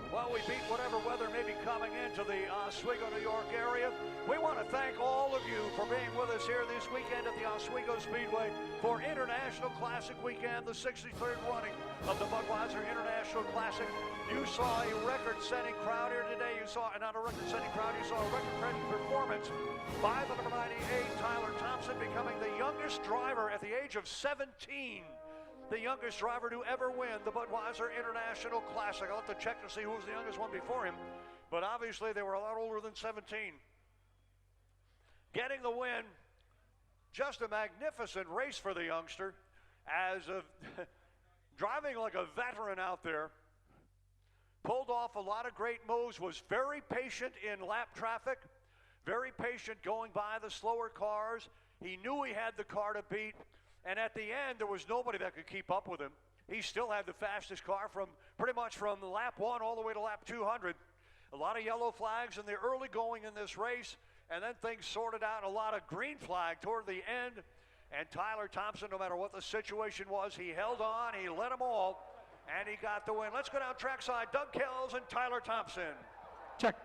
Well, we beat whatever weather may be coming into the Oswego, New York area. We want to thank all of you for being with us here this weekend at the Oswego Speedway for International Classic Weekend, the 63rd running of the Budweiser International Classic. You saw a record-setting crowd here today. You saw, not a record-setting crowd, you saw a record-setting performance by the number 98, Tyler Thompson, becoming the youngest driver at the age of 17. The youngest driver to ever win the Budweiser International Classic. I'll have to check to see who was the youngest one before him, but obviously they were a lot older than 17. Getting the win, just a magnificent race for the youngster, as driving like a veteran out there. Pulled off a lot of great moves, was very patient in lap traffic, very patient going by the slower cars. He knew he had the car to beat. And at the end, there was nobody that could keep up with him. He still had the fastest car from pretty much from lap 1 all the way to lap 200. A lot of yellow flags in the early going in this race, and then things sorted out. A lot of green flag toward the end. And Tyler Thompson, no matter what the situation was, he held on, he led them all, and he got the win. Let's go down trackside. Doug Kells and Tyler Thompson. Check.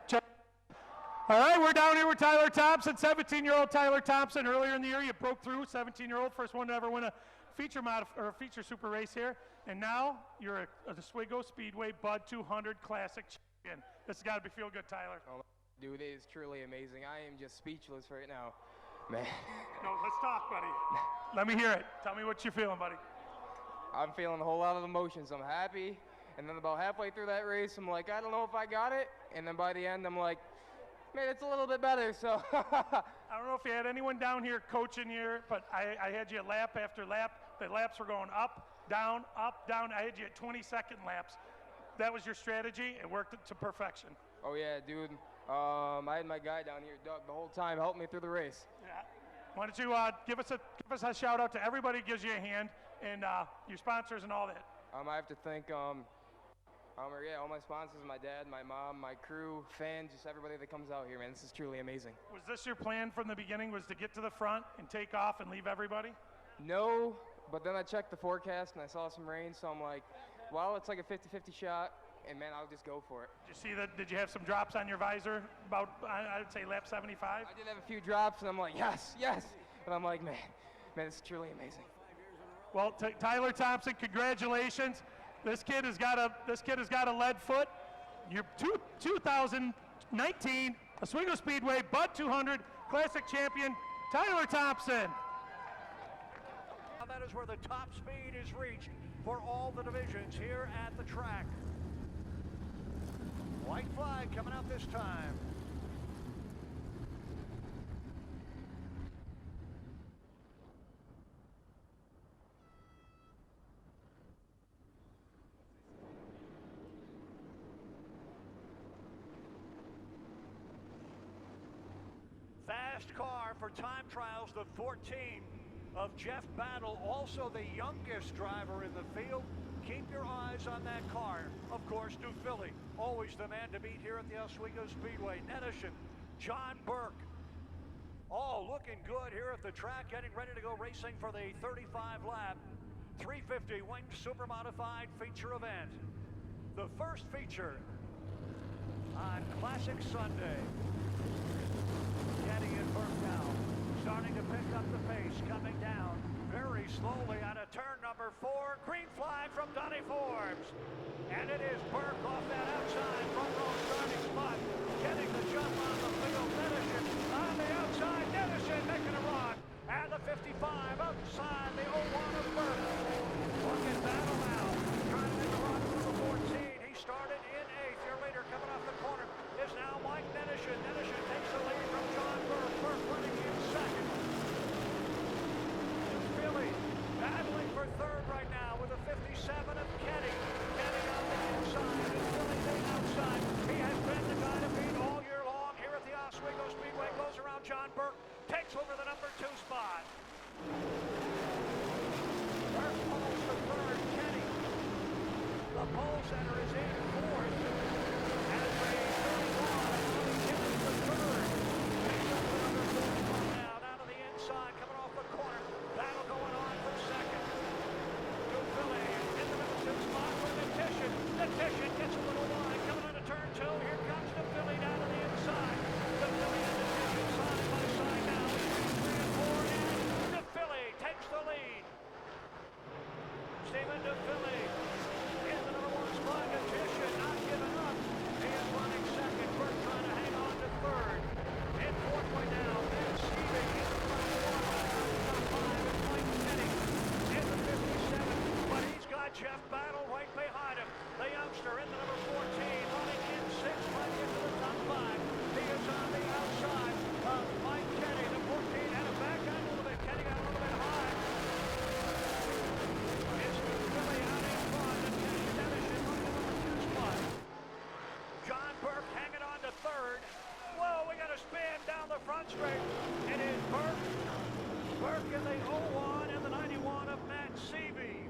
All right, we're down here with Tyler Thompson, 17-year-old Tyler Thompson. Earlier in the year, you broke through, 17-year-old, first one to ever win a feature super race here. And now you're a Oswego Speedway Bud 200 Classic champion. This has got to feel good, Tyler. Oh, dude, it is truly amazing. I am just speechless right now, man. No, let's talk, buddy. Let me hear it. Tell me what you're feeling, buddy. I'm feeling a whole lot of emotions. I'm happy, and then about halfway through that race, I'm like, I don't know if I got it. And then by the end, I'm like, man, it's a little bit better, so. I don't know if you had anyone down here coaching you, but I had you lap after lap. The laps were going up, down, up, down. I had you at 20-second laps. That was your strategy. It worked to perfection. Oh, yeah, dude. I had my guy down here, Doug, the whole time, helping me through the race. Yeah. Why don't you give us a shout out to everybody who gives you a hand, and your sponsors and all that. I have to thank all my sponsors, my dad, my mom, my crew, fans, just everybody that comes out here, man. This is truly amazing. Was this your plan from the beginning, was to get to the front and take off and leave everybody? No, but then I checked the forecast and I saw some rain, so I'm like, well, it's like a 50-50 shot, and man, I'll just go for it. Did you see that? Did you have some drops on your visor about, I would say, lap 75? I did have a few drops, and I'm like, yes. And I'm like, man, this is truly amazing. Well, Tyler Thompson, congratulations. This kid has got a lead foot. Your 2019 Oswego Speedway Bud 200 Classic champion, Tyler Thompson. Now that is where the top speed is reached for all the divisions here at the track. White flag coming out this time. Fast car for time trials, the 14 of Jeff Battle, also the youngest driver in the field. Keep your eyes on that car. Of course, New Philly, always the man to beat here at the Oswego Speedway. Nedishin, John Burke, all looking good here at the track, getting ready to go racing for the 35-lap 350 winged supermodified feature event. The first feature on Classic Sunday. Getting it Burke now, starting to pick up the pace, coming down very slowly on a turn number 4. Green flag from Donnie Forbes. And it is Burke off that outside front row starting spot, getting the jump on the field. Nedishin on the outside. Nedishin making a run. And the 55 outside the 01 of Burke. Look at Battle now, trying to make a run for the 14. He started in 8th. Your leader coming off the corner is now Mike Nedishin. Nedishin takes the lead from John Burke. Burke running in 2nd. Philly battling for 3rd right now with a 57 of Kenny. Kenny on the inside and Philly the outside. He has been the guy to beat all year long here at the Oswego Speedway. Goes around John Burke, takes over the number 2 spot. Burke pulls to 3rd. Kenny, the pole center, is in 4th. And Ray 31. Kenny the 3rd. Takes over the number 4 spot now. Down to the inside, coming off the corner. Battle going on for 2nd. To Philly in the number 2 spot with Nedishin. Nedishin gets a little wide. Coming on to turn 2. Here comes the Philly down to the inside. The Philly and Nedishin side by side now. 3 and 4. And the Philly takes the lead. Stephen to Philly in the number 1 spot. Nedishin not giving up. He is running 2nd. Burke trying to hang on to 3rd. In 4th right now. And Stevie in the front of the top 5. And Mike Kenny in the 57. But he's got Jeff Battle right behind him. The youngster in the number 14 running in 6th right into the top 5. He is on the outside of Mike Kenny. The 14 had him back on a little bit. Kenny got a little bit high. It's Philly out in front. And Nedishin running the number 2 spot. John Burke hanging on to 3rd. Whoa, we got a spin down the front straight. It is Burke. Burke in the 01 and the 91 of Matt Seavey.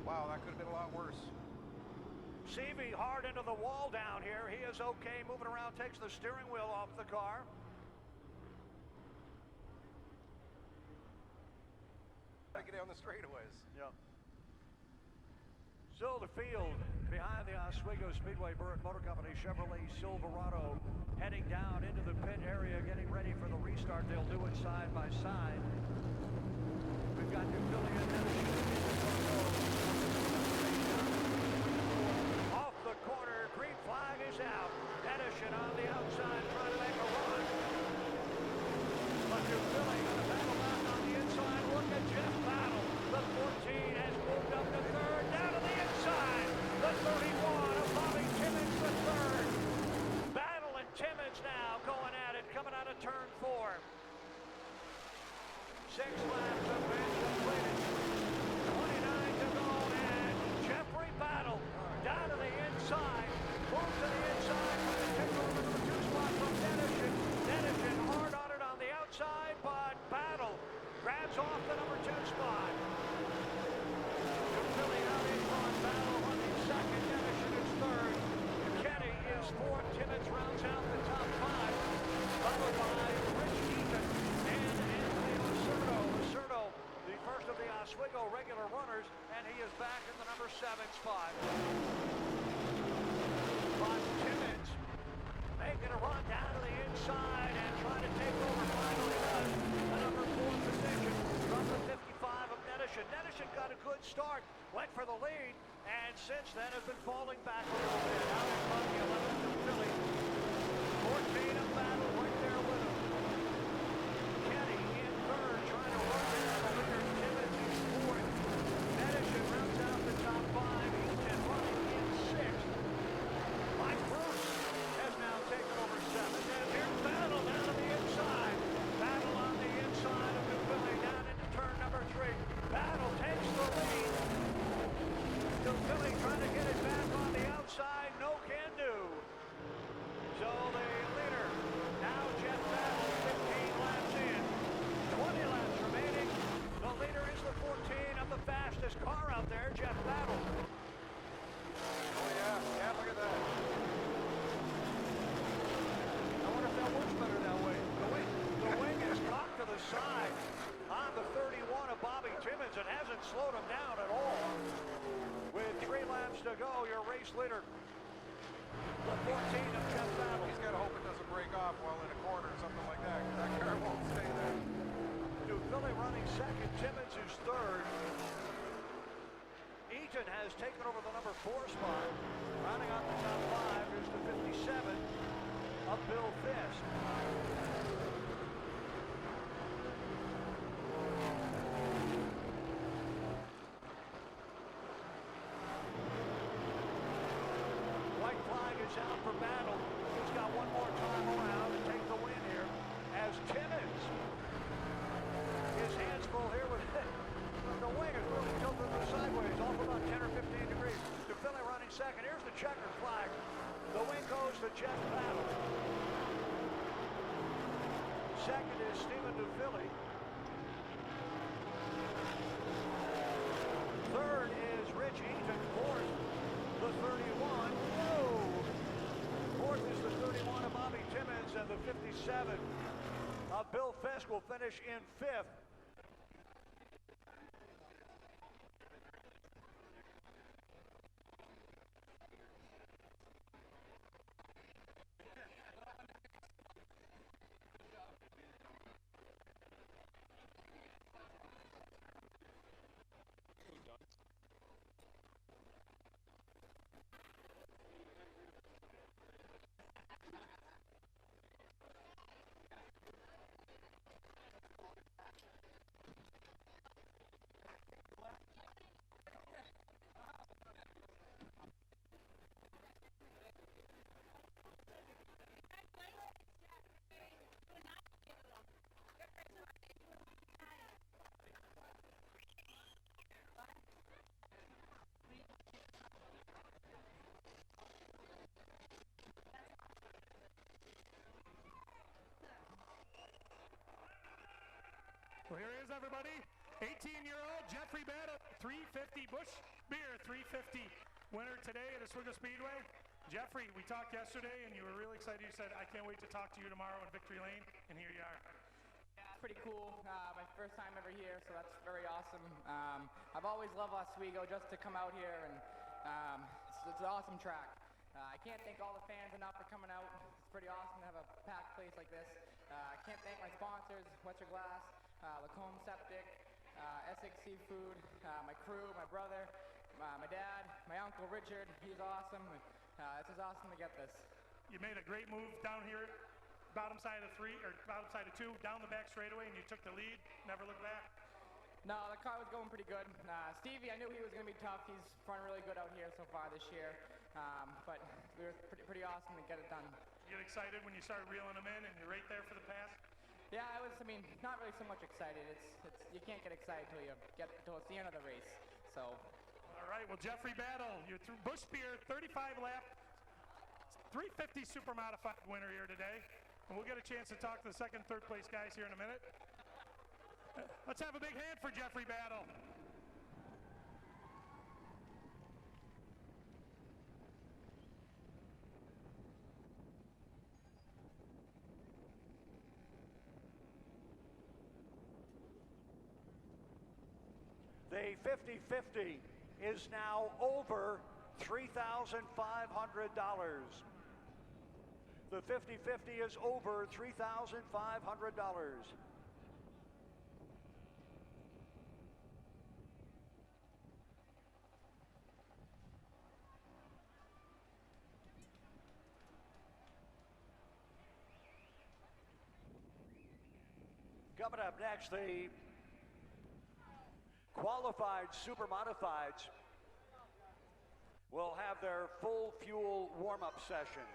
Wow, that could have been a lot worse. Seavey hard into the wall down here. He is okay, moving around, takes the steering wheel off the car. Gotta get down the straightaways. Yeah. Still the field behind the Oswego Speedway Motor Company Chevrolet Silverado heading down into the pit area, getting ready for the restart. They'll do it side by side. We've got New Philly and Nedishin in the front row. Off the corner, green flag is out. Nedishin on the outside trying to make a run. But New Philly going to battle back on the inside. Look at Jeff Battle. The 14 has moved up to 3rd. Down to the inside. The 31 of Bobby Timmons the 3rd. Battle and Timmons now going at it, coming out of turn 4. 6 laps of been completed. 29 to go, and Jeffrey Battle down to the inside. Moves to the inside, trying to take over the number 2 spot from Nedishin. Nedishin hard on it on the outside, but Battle grabs off the number 2 spot. Philly out in front. Battle running 2nd. Nedishin is 3rd. Kenny is 4th. Timmons rounds out the top 5. Followed by Rich Eaton and Anthony Lacerdo, the first of the Oswego regular runners, and he is back in the number 7 spot. But Timmons making a run down to the inside and trying to take over. Finally does the number 4 position from the 55 of Nedishin. Nedishin got a good start, went for the lead, and since then has been falling back a little bit. Out in front, the 11th of Philly. 14 of Battle right there with him. Kenny in 3rd, trying to run down the leader. Timmons is 4th. Nedishin rounds out the top 5. Eaton running in 6th. Mike Bruce has now taken over 7th. And here's Battle down to the inside. Battle on the inside of New Philly down into turn number 3. Battle takes the lead. New Philly trying to get it back on the outside. No can do. So the leader, now Jeff Battle, 15 laps in. 20 laps remaining. The leader is the 14 of the fastest car out there, Jeff Battle. Oh yeah, look at that. I wonder if that works better that way. The wing is cocked to the side on the 31 of Bobby Timmons. It hasn't slowed him down at all. With 3 laps to go, your race leader The 14 of Jeff Battle. He's got to hope it doesn't break off while in a corner or something like that, because that car won't stay there. Dufilli running second. Timmons is third. Eaton has taken over the number 4 spot. Rounding out the top 5 is the 57 of Bill Fisk. White flag is out for Battle. He's got one more time around to take the win here as Timmons. His hands full here with the wing is really tilted sideways, off about 10 or 15 degrees. Dufilli running second. Here's the checkered flag. The wing goes to Jeff Battle. Second is Stephen Dufilli. Third is Rich Eaton. Fourth, the 31. Whoa! Fourth is the 31 of Bobby Timmons, and the 57 of Bill Fisk will finish in fifth. Well, here he is, everybody. 18-year-old Jeffrey Battle, 350 Busch Beer 350 winner today at Oswego Speedway. Jeffrey, we talked yesterday, and you were really excited. You said, I can't wait to talk to you tomorrow in Victory Lane, and here you are. Yeah, it's pretty cool. My first time ever here, so that's very awesome. I've always loved Oswego just to come out here, and it's an awesome track. I can't thank all the fans enough for coming out. It's pretty awesome to have a packed place like this. I can't thank my sponsors, Western Glass, Lacombe Septic, Essex Seafood, my crew, my brother, my dad, my uncle Richard. He's awesome. It's just awesome to get this. You made a great move down here, bottom side of 3, or bottom side of 2, down the back straightaway, and you took the lead, never looked back. No, the car was going pretty good. Stevie, I knew he was going to be tough. He's run really good out here so far this year. But it was pretty awesome to get it done. You get excited when you start reeling them in and you're right there for the pass? Yeah, not really so much excited. It's you can't get excited till you get till it's the end of the race. So. All right, well, Jeffrey Battle, you're through Busch Beer, 35 lap, 350 supermodified winner here today. And we'll get a chance to talk to the second, third place guys here in a minute. Let's have a big hand for Jeffrey Battle. The 50-50 is now over $3,500. The 50-50 is over $3,500. Coming up next, the qualified supermodifieds will have their full fuel warm-up session.